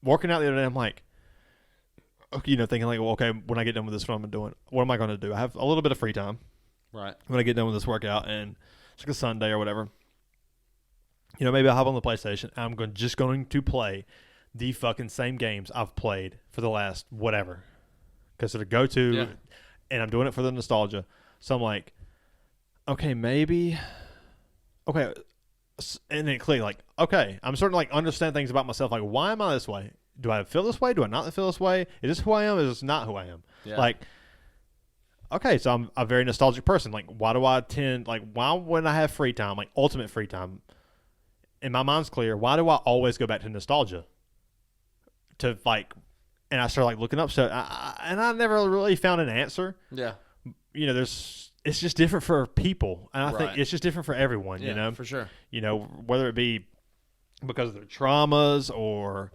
working out the other day. I'm like, okay, thinking like, well, okay, when I get done with this, what am I doing? What am I going to do? I have a little bit of free time. Right. When I get done with this workout, and it's like a Sunday or whatever, maybe I'll hop on the PlayStation. And I'm just going to play the fucking same games I've played for the last whatever. Because they're go-to, and I'm doing it for the nostalgia. So I'm like, okay, maybe, okay, and then click like, okay, I'm starting to like understand things about myself. Like, why am I this way? Do I feel this way? Do I not feel this way? Is this who I am? Is this not who I am? Yeah. Like, okay, so I'm a very nostalgic person. Like, why do I tend, like, why when I have free time, like ultimate free time, and my mind's clear, why do I always go back to nostalgia? To like, and I start like looking up stuff, and I never really found an answer. Yeah. It's just different for people, and I think it's just different for everyone. Yeah, for sure. Whether it be because of their traumas or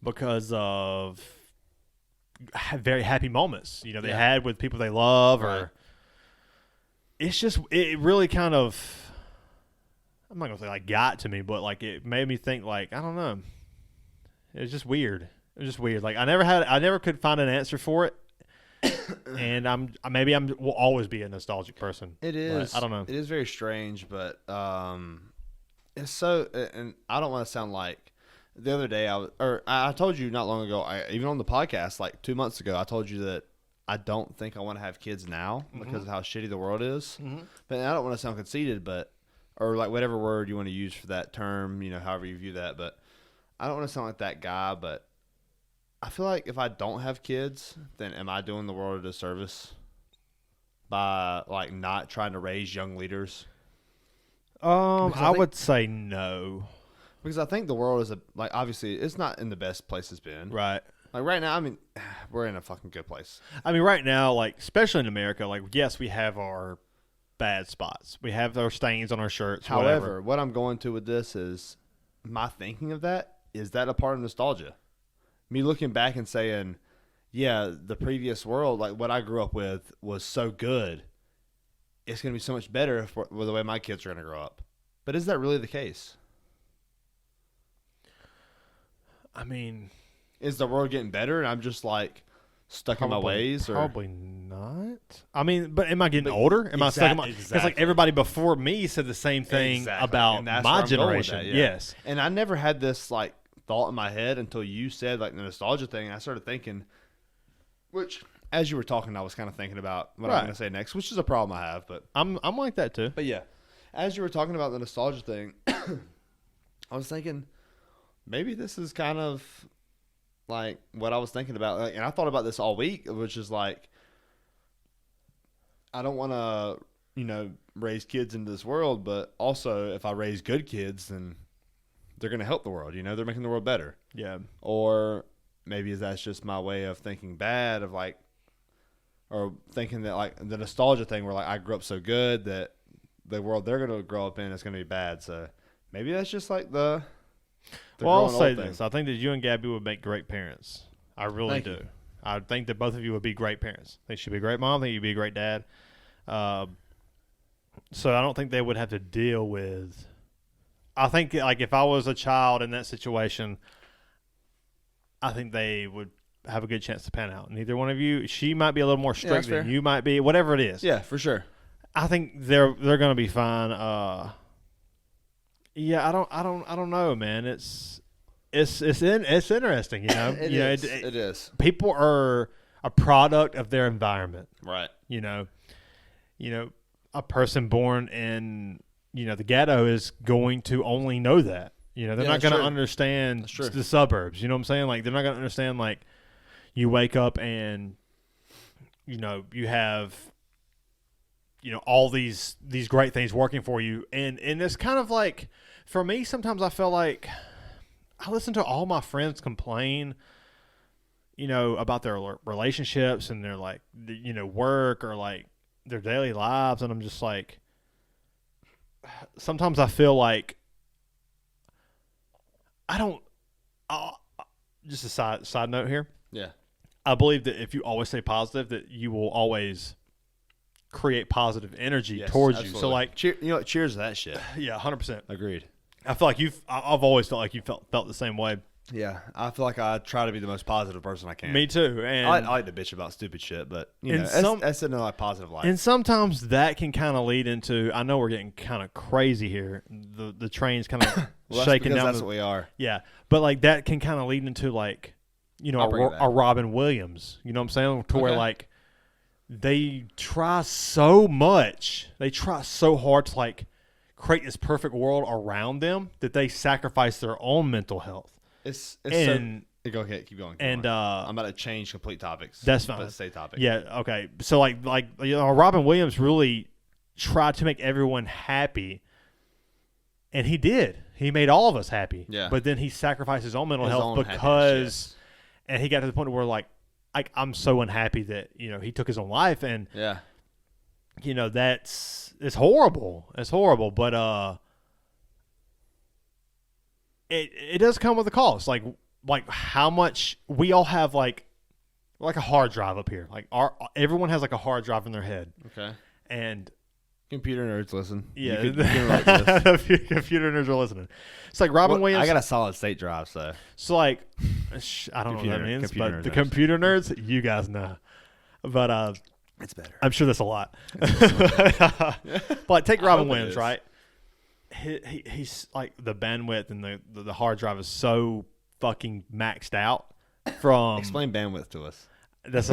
because of very happy moments, they had with people they love, or it's just it really kind of, I'm not gonna say like got to me, but like it made me think like, I don't know, it's just weird. It was just weird. Like I never could find an answer for it. And will always be a nostalgic person. It is. I don't know. It is very strange, but it's so. And I don't want to sound like the other day. I told you not long ago. Even on the podcast, like 2 months ago, I told you that I don't think I want to have kids now because of how shitty the world is. Mm-hmm. But I don't want to sound conceited, or like whatever word you want to use for that term. However you view that. But I don't want to sound like that guy. But I feel like if I don't have kids, then am I doing the world a disservice by like not trying to raise young leaders? I would say no, because I think the world is obviously it's not in the best place it's been. Right. Like right now, I mean, we're in a fucking good place. I mean, right now, like especially in America, like yes, we have our bad spots, we have our stains on our shirts. However, what I'm going to with this is my thinking of that. Is that a part of nostalgia? Me looking back and saying, yeah, the previous world, like what I grew up with, was so good. It's going to be so much better with the way my kids are going to grow up. But is that really the case? I mean, is the world getting better and I'm just like stuck in my ways? Or? Probably not. I mean, but am I getting older? Am I stuck in my? It's like everybody before me said the same thing about my generation. Yes. And I never had this like thought in my head until you said like the nostalgia thing. And I started thinking, which as you were talking, I was kind of thinking about what I'm going to say next, which is a problem I have. But I'm like that too. But yeah, as you were talking about the nostalgia thing, I was thinking maybe this is kind of like what I was thinking about. Like, and I thought about this all week, which is like, I don't want to, raise kids into this world, but also if I raise good kids, then they're going to help the world. They're making the world better. Yeah. Or maybe that's just my way of thinking bad of like, or thinking that like the nostalgia thing where like I grew up so good that the world they're going to grow up in is going to be bad. So maybe that's just like the I'll say this. I think that you and Gabby would make great parents. I really do. I think that both of you would be great parents. I think she'd be a great mom. I think you'd be a great dad. So I don't think they would have to deal with. I think like if I was a child in that situation, I think they would have a good chance to pan out. Neither one of you. She might be a little more strict than you might be. Whatever it is. Yeah, for sure. I think they're going to be fine. Yeah, I don't know, man. It's interesting, It is. People are a product of their environment, right? A person born in the ghetto is going to only know that. They're not going to understand the suburbs. You know what I'm saying? Like they're not going to understand like you wake up and you have all these great things working for you, and it's kind of like for me sometimes I feel like I listen to all my friends complain about their relationships and their like work or like their daily lives, and I'm just like sometimes I feel like just a side note here. Yeah. I believe that if you always stay positive that you will always create positive energy Yes, towards absolutely. you. So like, cheers to that shit. yeah, 100%. Agreed. I feel like I've always felt like you felt the same way. Yeah, I feel like I try to be the most positive person I can. Me too. And I like to bitch about stupid shit, but that's in a positive light. And sometimes that can kind of lead into. I know we're getting kind of crazy here. The train's kind of shaking down. That's what we are. Yeah, but like that can kind of lead into like, a Robin Williams. You know what I'm saying? To where like they try so much, they try so hard to like create this perfect world around them that they sacrifice their own mental health. It's and go ahead, keep going. I'm about to change complete topics. That's fine. But stay topic. Yeah. Okay. So like Robin Williams really tried to make everyone happy, and he did. He made all of us happy. Yeah. But then he sacrificed his own mental health because, happiness, and he got to the point where like I'm so unhappy that he took his own life, and it's horrible. It's horrible, but It does come with a cost, like how much we all have like a hard drive up here. Like everyone has like a hard drive in their head. Okay. And computer nerds listen. Yeah, you can write this. Computer nerds are listening. It's like Robin Williams. I got a solid state drive, so. So like, I don't know what that means, but the computer nerds, you guys know. But it's better. I'm sure that's a lot. But take Robin Williams, right? He's like the bandwidth and the hard drive is so fucking maxed out from. Explain bandwidth to us. That's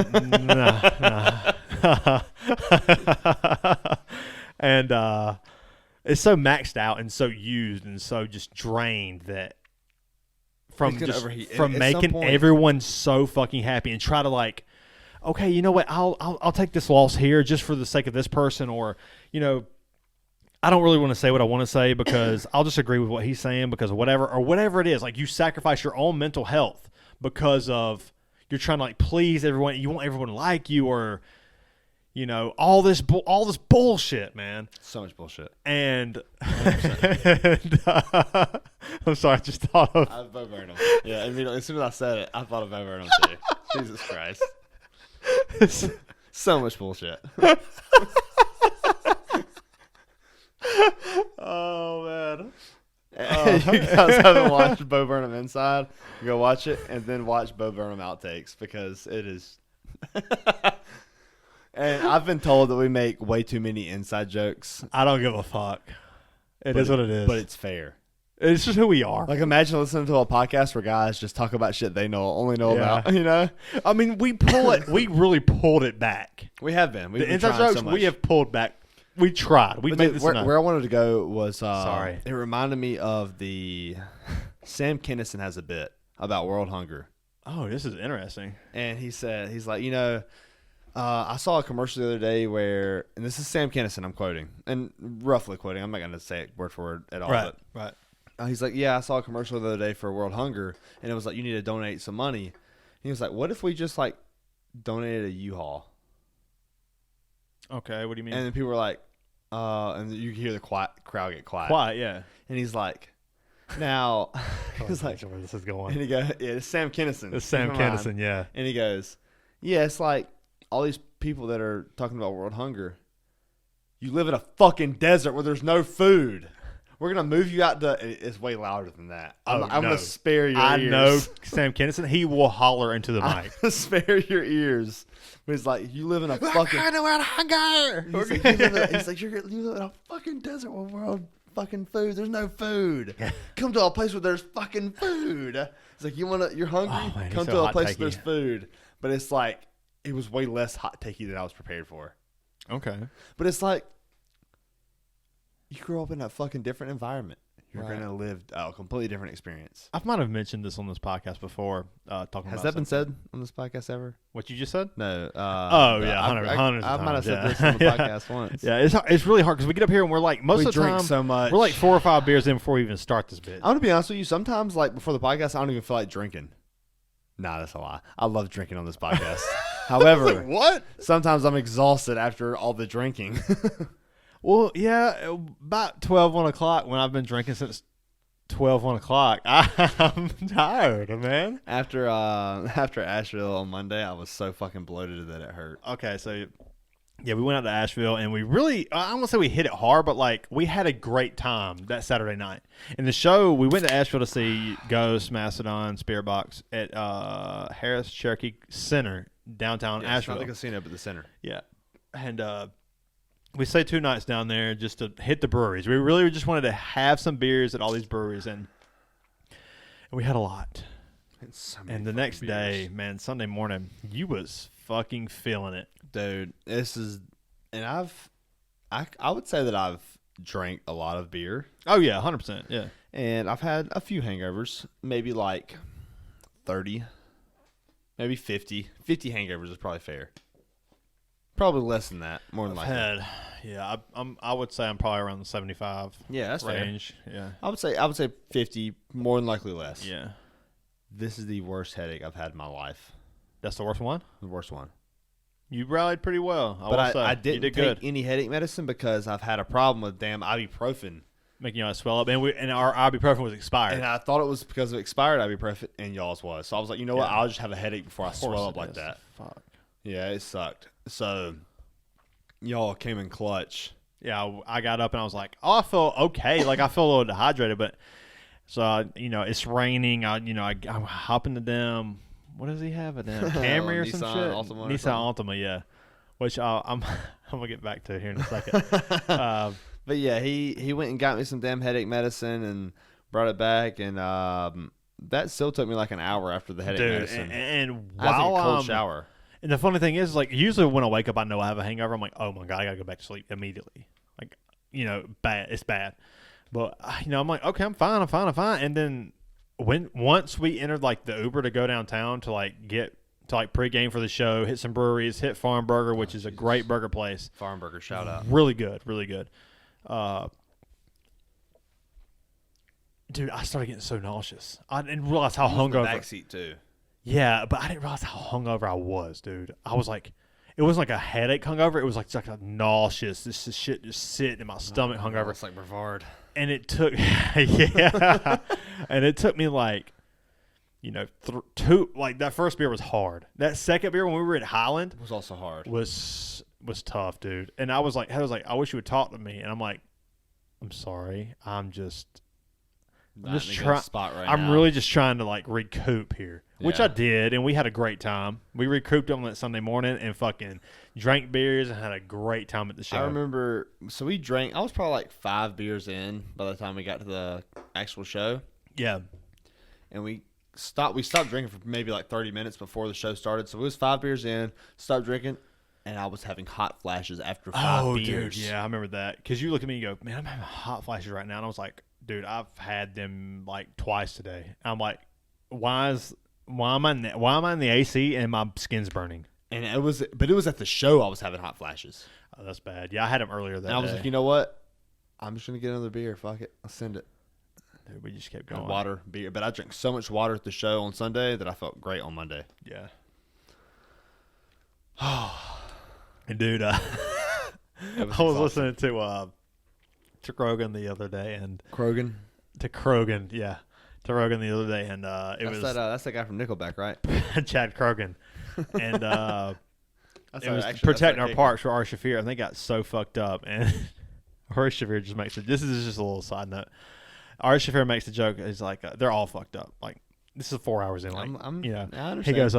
and it's so maxed out and so used and so just drained that from making everyone so fucking happy and try to like, okay, you know what, I'll take this loss here just for the sake of this person, or I don't really want to say what I want to say because I'll just agree with what he's saying because of whatever it is. Like you sacrifice your own mental health because of you're trying to like please everyone. You want everyone to like you, or all this bullshit, man. So much bullshit. And, I'm sorry, I just thought of Bo Burnham. Yeah, immediately as soon as I said it, I thought of Bo Burnham too. Jesus Christ. So much bullshit. Oh man. You guys haven't watched Bo Burnham Inside, go watch it and then watch Bo Burnham Outtakes because it is. And I've been told that we make way too many inside jokes. I don't give a fuck. It is what it is. But it's fair. It's just who we are. Like imagine listening to a podcast where guys just talk about shit they only know about. I mean, we pull it. We really pulled it back. We have been. The inside jokes we have pulled back. We tried. We made this where I wanted to go was sorry. It reminded me of the Sam Kinison has a bit about world hunger. Oh, this is interesting. And he's like, I saw a commercial the other day where, and this is Sam Kinison I'm quoting, and roughly quoting. I'm not going to say it word for word at all. Right. He's like, yeah, I saw a commercial the other day for world hunger, and it was like, you need to donate some money. And he was like, what if we just like donated a U-Haul? Okay, what do you mean? And then people were like, and you hear the crowd get quiet. Quiet, yeah. And he's like, now, he's like, where this is going. And he goes, yeah, it's Sam Kinison. It's Sam Kinison, yeah. And he goes, yeah, it's like all these people that are talking about world hunger. You live in a fucking desert where there's no food. We're going to move you out to... It's way louder than that. I'm going to spare your ears. I know Sam Kinison. He will holler into the mic. Spare your ears. But he's like, you live in a fucking... I know out of hunger. He's like, you live in a fucking desert with world fucking food. There's no food. Come to a place where there's fucking food. It's like, you're hungry? Oh, man, come to a place where there's food. But it's like, it was way less hot takey than I was prepared for. Okay. But it's like, you grew up in a fucking different environment. You're going to live a completely different experience. I might have mentioned this on this podcast before. Has that been said on this podcast ever? What you just said? No. Yeah, hundreds I of might have times, said this on the podcast once. Yeah, it's really hard because we get up here and we're like, most of the time, so much. We're like 4 or 5 beers in before we even start this bitch. I'm going to be honest with you. Sometimes, like, before the podcast, I don't even feel like drinking. Nah, that's a lie. I love drinking on this podcast. However, what? Sometimes I'm exhausted after all the drinking. Well, yeah, about 12, 1 o'clock, when I've been drinking since 12, 1 o'clock, I'm tired, man. After Asheville on Monday, I was so fucking bloated that it hurt. Okay, so Yeah, we went out to Asheville, and we really, I don't want to say we hit it hard, but, like, we had a great time that Saturday night. And the show, we went to Asheville to see Ghost, Mastodon, Spirit Box at Harris Cherokee Center, downtown Asheville. Not the casino, but the center. Yeah. And we stayed 2 nights down there just to hit the breweries. We really just wanted to have some beers at all these breweries, and we had a lot. And the next day, man, Sunday morning, you was fucking feeling it. Dude, I would say that I've drank a lot of beer. Oh, yeah, 100%, yeah. And I've had a few hangovers, maybe like 30, maybe 50. 50 hangovers is probably fair. Probably less than that, more than likely. I would say I'm probably around the 75 that's range. Fair. Yeah. I would say 50, more than likely less. Yeah. This is the worst headache I've had in my life. That's the worst one? The worst one. You rallied pretty well. I didn't take any headache medicine because I've had a problem with damn ibuprofen. Making y'all swell up. And our ibuprofen was expired. And I thought it was because of expired ibuprofen, and y'all's was. So I was like, you know what? I'll just have a headache before I swell up like that. Fuck. Yeah, it sucked. So y'all came in clutch. Yeah, I got up and I was like, oh, I feel okay. Like, I feel a little dehydrated, but so, it's raining. I hop in the damn, what does he have? A damn Camry or some shit? Nissan Altima, yeah. Which I'm going to get back to here in a second. But yeah, he went and got me some damn headache medicine and brought it back, and that still took me like an hour after the headache medicine. And I while had a cold shower. And the funny thing is, like, usually when I wake up, I know I have a hangover. I'm like, oh my God, I got to go back to sleep immediately. Like, bad. It's bad. But, I'm like, okay, I'm fine. And then once we entered, like, the Uber to go downtown to, like, pregame for the show, hit some breweries, hit Farm Burger, which is a great burger place. Farm Burger, shout out. Really good. Dude, I started getting so nauseous. I didn't realize how hungover. The backseat too. Yeah, but I didn't realize how hungover I was, dude. I was like, it wasn't like a headache hungover. It was like a nauseous. This shit just sitting in my stomach hungover. It's like Brevard. And it took, yeah, and it took me like, two. Like that first beer was hard. That second beer when we were at Highland was also hard. Was tough, dude. And I was like, I wish you would talk to me. And I'm like, I'm sorry. I'm just trying. I'm really just trying to like recoup here, which I did, and we had a great time. We recouped on that Sunday morning and fucking drank beers and had a great time at the show. I remember, so we drank. I was probably like 5 beers in by the time we got to the actual show. Yeah, and we stopped drinking for maybe like 30 minutes before the show started. So it was 5 beers in, stopped drinking, and I was having hot flashes after 5 beers. Dude, yeah, I remember that because you looked at me and you go, man, I'm having hot flashes right now, and I was like, dude, I've had them like twice today. I'm like, why am I in the AC and my skin's burning? And it was at the show I was having hot flashes. Oh, that's bad. Yeah, I had them earlier that day. And I was like, you know what? I'm just gonna get another beer. Fuck it, I'll send it. Dude, we just kept going. Water, beer, but I drank so much water at the show on Sunday that I felt great on Monday. Yeah. And dude, I was listening to Krogan the other day, and Krogan the other day, and that's that guy from Nickelback, right? Chad Krogan, and it was protecting our parks for Ari Shaffir, and they got so fucked up, and Ari Shaffir just makes it. This is just a little side note. Ari Shaffir makes the joke. He's like, they're all fucked up. Like, this is 4 hours in. Like, I understand. He goes,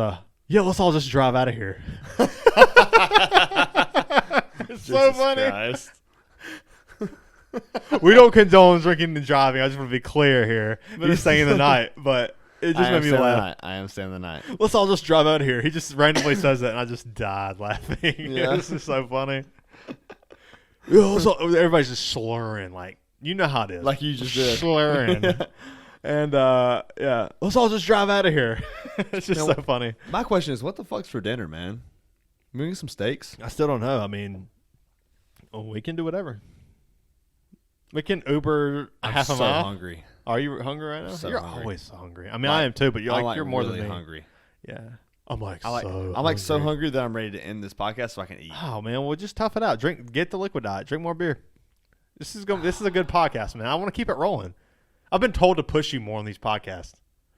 yeah, let's all just drive out of here. It's so funny. We don't condone drinking and driving. I just want to be clear here. He's staying the night, but it just made me laugh. I am staying the night. Let's all just drive out of here. He just randomly says that, and I just died laughing. Yeah. This is so funny. Everybody's just slurring, like, you know how it is. Like you just did. Slurring. And, yeah, let's all just drive out of here. It's just so funny. My question is, what the fuck's for dinner, man? We can get some steaks? I still don't know. I mean, we can do whatever. We can Uber half a mile. I'm so hungry. Are you hungry right now? You're hungry. always so hungry. I mean, I am too, but you're more really than me. Hungry. Yeah. I'm so hungry that I'm ready to end this podcast so I can eat. Oh man, well just tough it out. Get the liquid diet. Drink more beer. This is a good podcast, man. I want to keep it rolling. I've been told to push you more on these podcasts.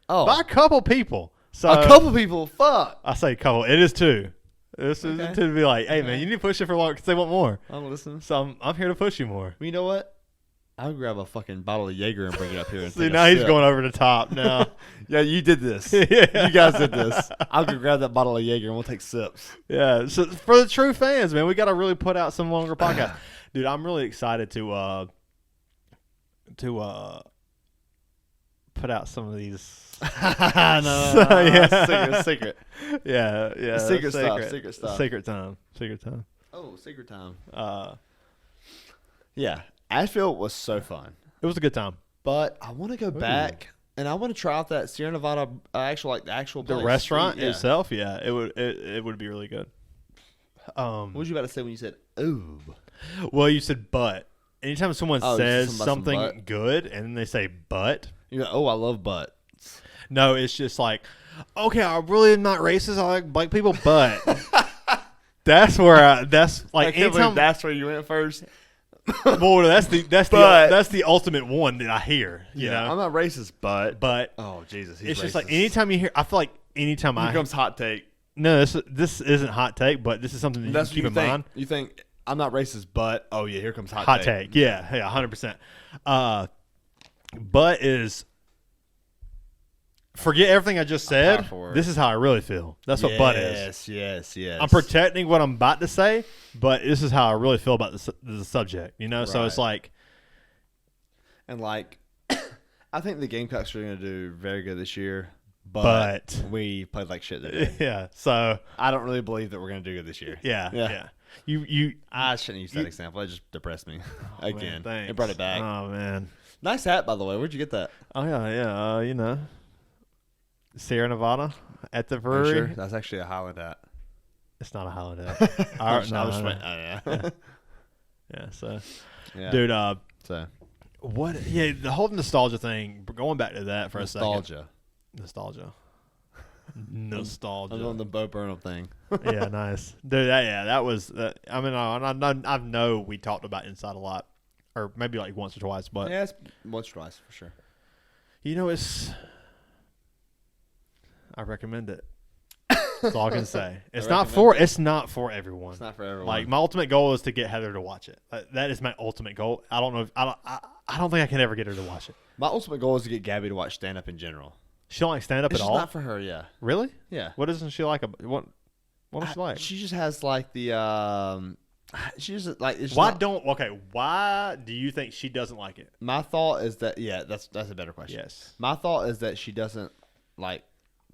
Oh. By a couple people. So a couple people? Fuck. I say couple. It is 2. This is Okay. to be like, hey man, you need to push it for longer because they want more. I'm listening. So I'm here to push you more. Well, you know what? I'll grab a fucking bottle of Jaeger and bring it up here. And See, take now a he's sip. going over the top now. Yeah, you did this. Yeah. You guys did this. I'll go grab that bottle of Jaeger and we'll take sips. Yeah, so for the true fans, man, we got to really put out some longer podcasts. Dude, I'm really excited to put out some of these. no, Yeah. secret. Yeah, Secret stuff. Secret time. Oh, secret time. Uh, Yeah, Asheville was so fun, it was a good time. but I want to go back and I want to try out that Sierra Nevada the actual The place. restaurant Yeah. itself, yeah, it would be really good. What was you about to say when you said "ooh"? Well, you said but. Anytime someone Oh, you said says something about some something good and then they say but, You go, "Oh, I love butt." no, it's just like, okay, I really am not racist. I like black people, but that's where that's I like can't believe anytime. that's where you went first. Well, that's But- the ultimate one that I hear. You Yeah, know, I'm not racist, but oh Jesus, he's it's just like racist. anytime you hear. I feel like anytime Here I comes hot take. no, this isn't hot take, but this is something that you That's can keep what in you think. mind. You think I'm not racist, but oh yeah, here comes Hot take, yeah, 100%. But is forget everything I just said. powerful word. This is how I really feel. That's what but is. Yes. I'm protecting what I'm about to say, but this is how I really feel about the subject. You know, so it's Right. like, And like, I think the Gamecocks are going to do very good this year, but we played like shit today. yeah. So I don't really believe that we're going to do good this year. yeah. You I shouldn't use that example. It just depressed me again. man, It brought it back. Oh man. Nice hat, by the way. Where'd you get that? Oh yeah. You know, Sierra Nevada at the Are you brewery. sure? That's actually a Highland hat. It's not a holiday. I was no, just no. went, oh, yeah. Yeah. So, Yeah. dude. So What? Yeah, the whole nostalgia thing. Going back to that for a nostalgia. second. Nostalgia. I'm on the Bo Burnham thing. Yeah, nice, dude. That was. I mean, I know we talked about Inside a lot, or maybe like once or twice, but Yeah, it's once or twice for sure. you know, I recommend it. That's all I can say. It's not for everyone. It's not for everyone. Like my ultimate goal is to get Heather to watch it. That is my ultimate goal. I don't know. I don't think I can ever get her to watch it. my ultimate goal is to get Gabby to watch stand up in general. She don't like stand up It's at just all. not for her. Yeah. Really? Yeah. What doesn't she like? What does she like? She just has like the she just like it's Why not, why do you think she doesn't like it? my thought is that that's a better question. Yes. My thought is that she doesn't like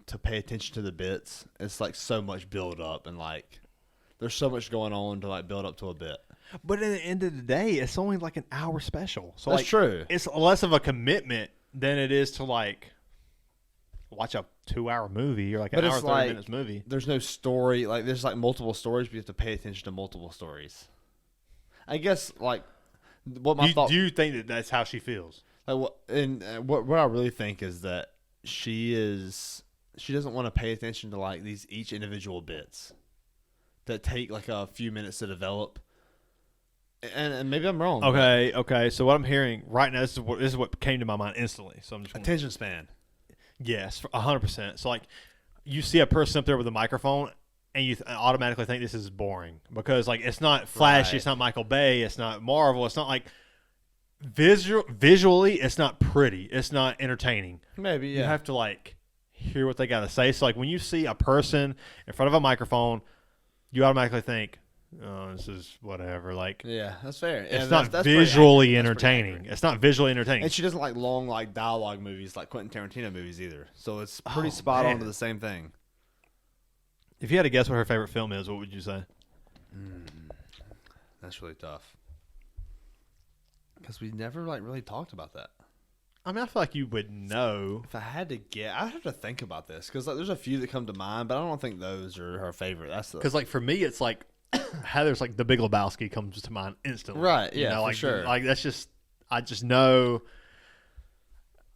to pay attention to the bits. It's like so much build up and like there's so much going on to like build up to a bit. But at the end of the day, it's only like an hour special. So That's like, true. It's less of a commitment than it is to like watch a 2-hour movie or like an But hour it's 30 like minutes movie. there's no story. Like there's like multiple stories, but you have to pay attention to multiple stories. I guess like what my thought. Do you think that that's how she feels? Like what I really think is that she doesn't want to pay attention to like these each individual bits that take like a few minutes to develop. And maybe I'm wrong. Okay. So what I'm hearing right now, this is what came to my mind instantly. So I'm just but attention span. yes, 100%. So like, you see a person up there with a microphone, and you automatically think this is boring because like it's not flashy, Right. it's not Michael Bay, it's not Marvel, it's not like visually, it's not pretty, it's not entertaining. Maybe You have to like hear what they got to say. So like when you see a person in front of a microphone, you automatically think, oh, this is whatever. Like Yeah, that's fair. it's And not that's pretty visually accurate. That's pretty entertaining. accurate. It's not visually entertaining. And she doesn't like long like dialogue movies like Quentin Tarantino movies either. So it's pretty Oh, spot on man. to the same thing. If you had to guess what her favorite film is, what would you say? That's really tough. Because we never like really talked about that. I mean, I feel like you would know. If I had to get, I'd have to think about this because like, there's a few that come to mind, but I don't think those are her favorite. That's the Because like for me, it's like Heather's like The Big Lebowski comes to mind instantly. Right, You yeah, know, for like, sure. Like that's just I just know.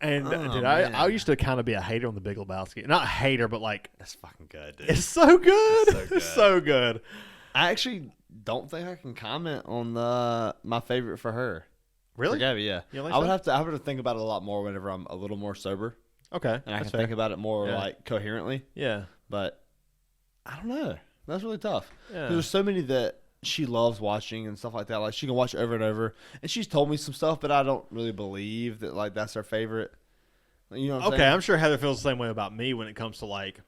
And Oh, dude, man. I used to kind of be a hater on The Big Lebowski. Not a hater, but like that's fucking good, dude. it's so good. It's so good. It's so good. I actually don't think I can comment on my favorite for her. Really? For Gabby, yeah. You like I would so? have to think about it a lot more whenever I'm a little more sober, Okay. and I that's can think about it more Yeah. like coherently. Yeah. But I don't know. That's really tough. Yeah. There's so many that she loves watching and stuff like that. Like she can watch it over and over. And she's told me some stuff, but I don't really believe that like that's her favorite. You know what I'm saying? I'm sure Heather feels the same way about me when it comes to like.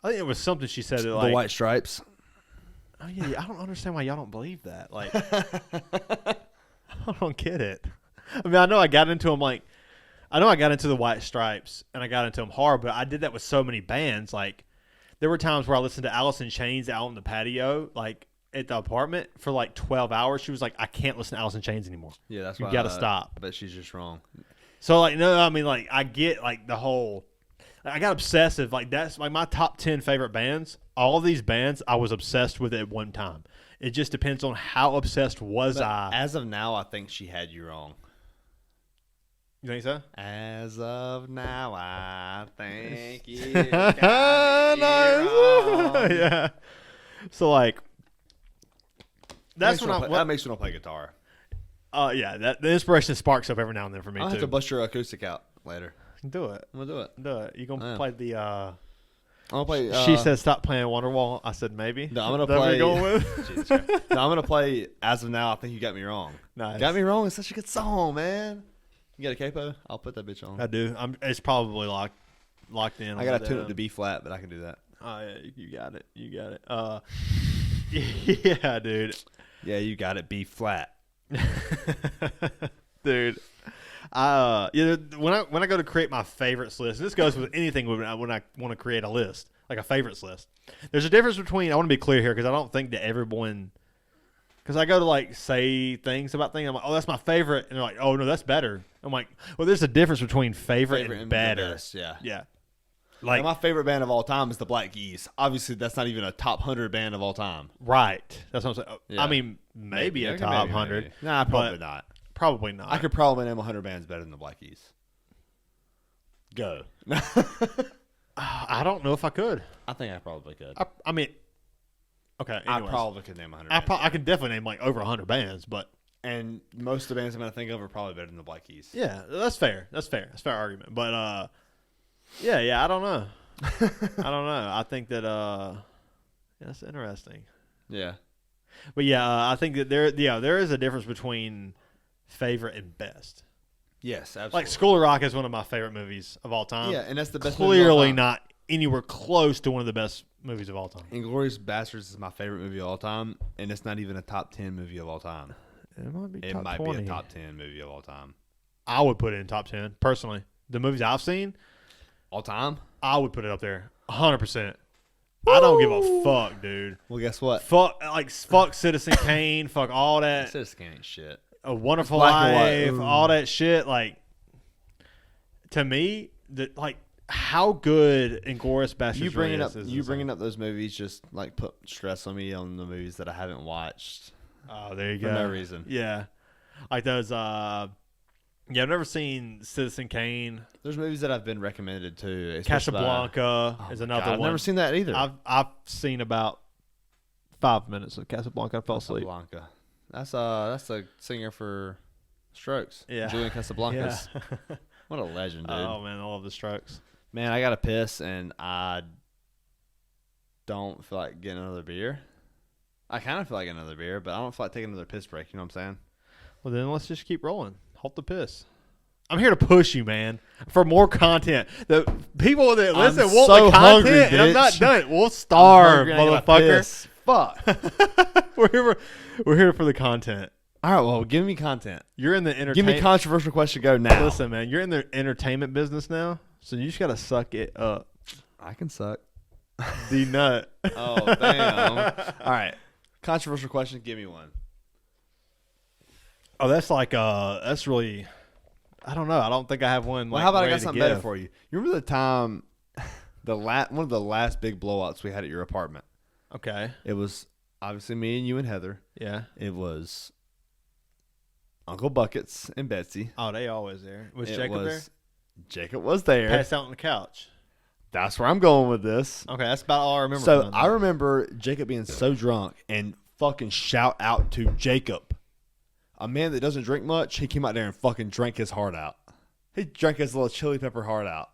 I think it was something she said that like the white stripes. Oh yeah, I don't understand why y'all don't believe that. Like, I don't get it. I mean, I know I got into them like, I know I got into the white stripes and I got into them hard, but I did that with so many bands. Like, there were times where I listened to Alice in Chains out on the patio, like at the apartment for like 12 hours. She was like, I can't listen to Alice in Chains anymore. Yeah, that's you why got to stop. But she's just wrong. So like, no, I mean like I get like the whole. I got obsessive. Like that's like my top 10 favorite bands. All of these bands I was obsessed with at one time. It just depends on how obsessed was I. As of now, I think she had you wrong. You think so? As of now, I think you got me wrong. Yeah. So like, that's when that makes me want to play guitar. Yeah. That the inspiration sparks up every now and then for me I'll too. have to bust your acoustic out later. Do it. I'm gonna do it. Do it. You gonna play the? I'm gonna play. She said, "Stop playing Wonderwall." I said, "Maybe." No, I'm gonna That play. Going with? Jesus Christ. No, I'm gonna play. As of now, I think you got me wrong. Nice. Got me wrong. It's such a good song, man. You got a capo? I'll put that bitch on. I do. It's probably locked in. I gotta tune it to B flat, but I can do that. Oh yeah, you got it. You got it. Yeah, dude. Yeah, you got it. B flat, dude. Yeah. When I go to create my favorites list, this goes with anything when I want to create a list, like a favorites list. There's a difference between. I want to be clear here because I don't think that everyone. Because I go to like say things about things, I'm like, oh, that's my favorite, and they're like, oh no, that's better. I'm like, well, there's a difference between favorite and better. Best, yeah. Yeah. Like my favorite band of all time is the Black Keys. Obviously, that's not even a top 100 band of all time. Right. That's what I'm saying. Yeah. I mean, maybe a top 100. Maybe. Nah, probably not. Probably not. I could probably name 100 bands better than the Black Keys. Go. I don't know if I could. I think I probably could. I mean, okay. Anyways. I probably could name 100 bands. I can definitely name like over 100 bands, but. And most of the bands I'm going to think of are probably better than the Black Keys. Yeah, that's fair. That's fair. That's a fair argument. But, yeah, I don't know. I don't know. I think that, yeah, that's interesting. Yeah. But yeah, I think that there is a difference between favorite and best. Yes, absolutely. Like School of Rock is one of my favorite movies of all time. Yeah, and that's the best movie of all Clearly time. not anywhere close to one of the best movies of all time. Inglourious Basterds is my favorite movie of all time, and it's not even a top 10 movie of all time. It might be It top might 20. be a top 10 movie of all time. I would put it in top 10 personally. The movies I've seen, All time? I would put it up there 100%. I don't give a fuck, dude. Well, guess what? Fuck Citizen Kane, fuck all that. Citizen Kane ain't shit. A Wonderful Black and Life, white. all that shit. Like, to me, how good Inglourious Basterds You bringing really up is you insane. bringing up those movies just like put stress on me on the movies that I haven't watched Oh, there you for go. no reason. Yeah, like those. Yeah, I've never seen Citizen Kane. There's movies that I've been recommended to. especially Casablanca by- is Oh, another God, I've one. never seen that either. I've seen about 5 minutes of Casablanca. I fell asleep. Casablanca. That's the singer for Strokes. Yeah. Julian Casablancas. Yeah. What a legend, dude. Oh man, I love the Strokes. Man, I got to piss, and I don't feel like getting another beer. I kind of feel like another beer, but I don't feel like taking another piss break. You know what I'm saying? Well, then let's just keep rolling. Halt the piss. I'm here to push you, man, for more content. The people that listen want so the content, hungry, and I'm not bitch. done. We'll starve, I'm hungry and I gotta motherfucker. piss. Fuck. we're here for the content. All right, well, give me content. You're in the Give entertainment. me controversial question. Go now. Listen, man, you're in the entertainment business now, so you just gotta suck it up. I can suck. The nut. Oh, damn. All right. Controversial question. Give me one. Oh, that's like that's really. I don't know. I don't think I have one. Well, Like, how about I ready got to something better give. for you? You remember the time, one of the last big blowouts we had at your apartment? Okay. It was obviously me and you and Heather. Yeah. It was Uncle Buckets and Betsy. Oh, they always there. Was It Jacob there? Jacob was there. Passed out on the couch. That's where I'm going with this. Okay, that's about all I remember. So from I that. remember Jacob being so drunk and fucking shout out to Jacob, a man that doesn't drink much. He came out there and fucking drank his heart out. He drank his little chili pepper heart out.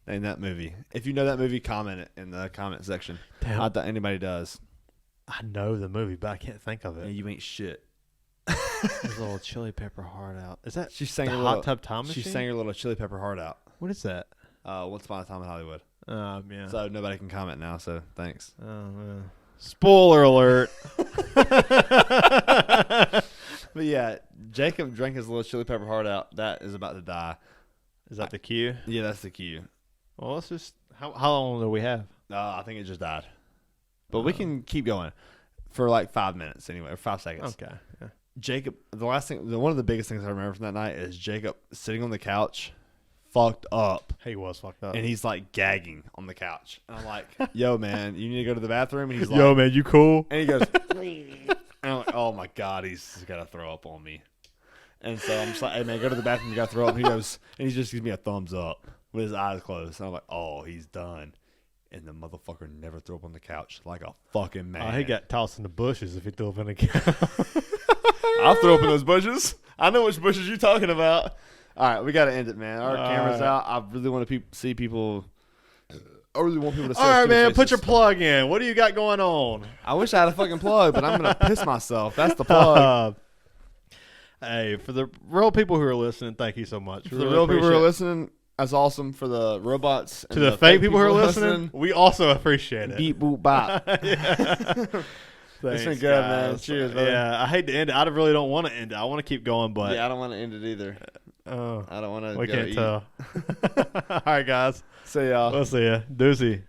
in that movie. If you know that movie, comment it in the comment section. Damn. Not that anybody does. I know the movie, but I can't think of And it. you ain't shit. His little chili pepper heart out. Is that She sang the her Hot little, Tub Time Machine? She sang her little chili pepper heart out. What is that? Once upon a time in Hollywood. Yeah. So nobody can comment now. So thanks. Oh, man. Spoiler alert. But yeah, Jacob drank his little chili pepper heart out. That is about to die. Is that the cue? Yeah, that's the cue. Well, let's just. How long do we have? I think it just died. But we can keep going for like 5 minutes anyway, or 5 seconds. Okay. Yeah. Jacob, one of the biggest things I remember from that night is Jacob sitting on the couch, fucked up, He was fucked up. and he's like gagging on the couch. And I'm like, "Yo, man, you need to go to the bathroom." And he's like, Yo, man, you cool? and he goes, and I'm like, "Oh my god, he's got to throw up on me." And so I'm just like, "Hey, man, go to the bathroom. You got to throw up." And he goes, and he just gives me a thumbs up with his eyes closed. And I'm like, "Oh, he's done." And the motherfucker never threw up on the couch like a fucking man. He got tossed in the bushes if he threw up in the couch. I'll throw up in those bushes. I know which bushes you're talking about. All right, we got to end it, man. Our camera's out. I really want to see people. I really want people to see All our right, stupid man, put faces. your plug in. What do you got going on? I wish I had a fucking plug, but I'm going to piss myself. That's the plug. Hey, for the real people who are listening, thank you so much. For the real people who are listening, that's awesome. For the robots. To the fake people who are listening, we also appreciate it. Beep, boop, bop. Thanks, been good, man. guys. Cheers, brother. Yeah, I hate to end it. I really don't want to end it. I want to keep going, but Yeah, I don't want to end it either. I I don't want to we go can't eat. tell. All right, guys. See y'all. We'll see ya. Deucey.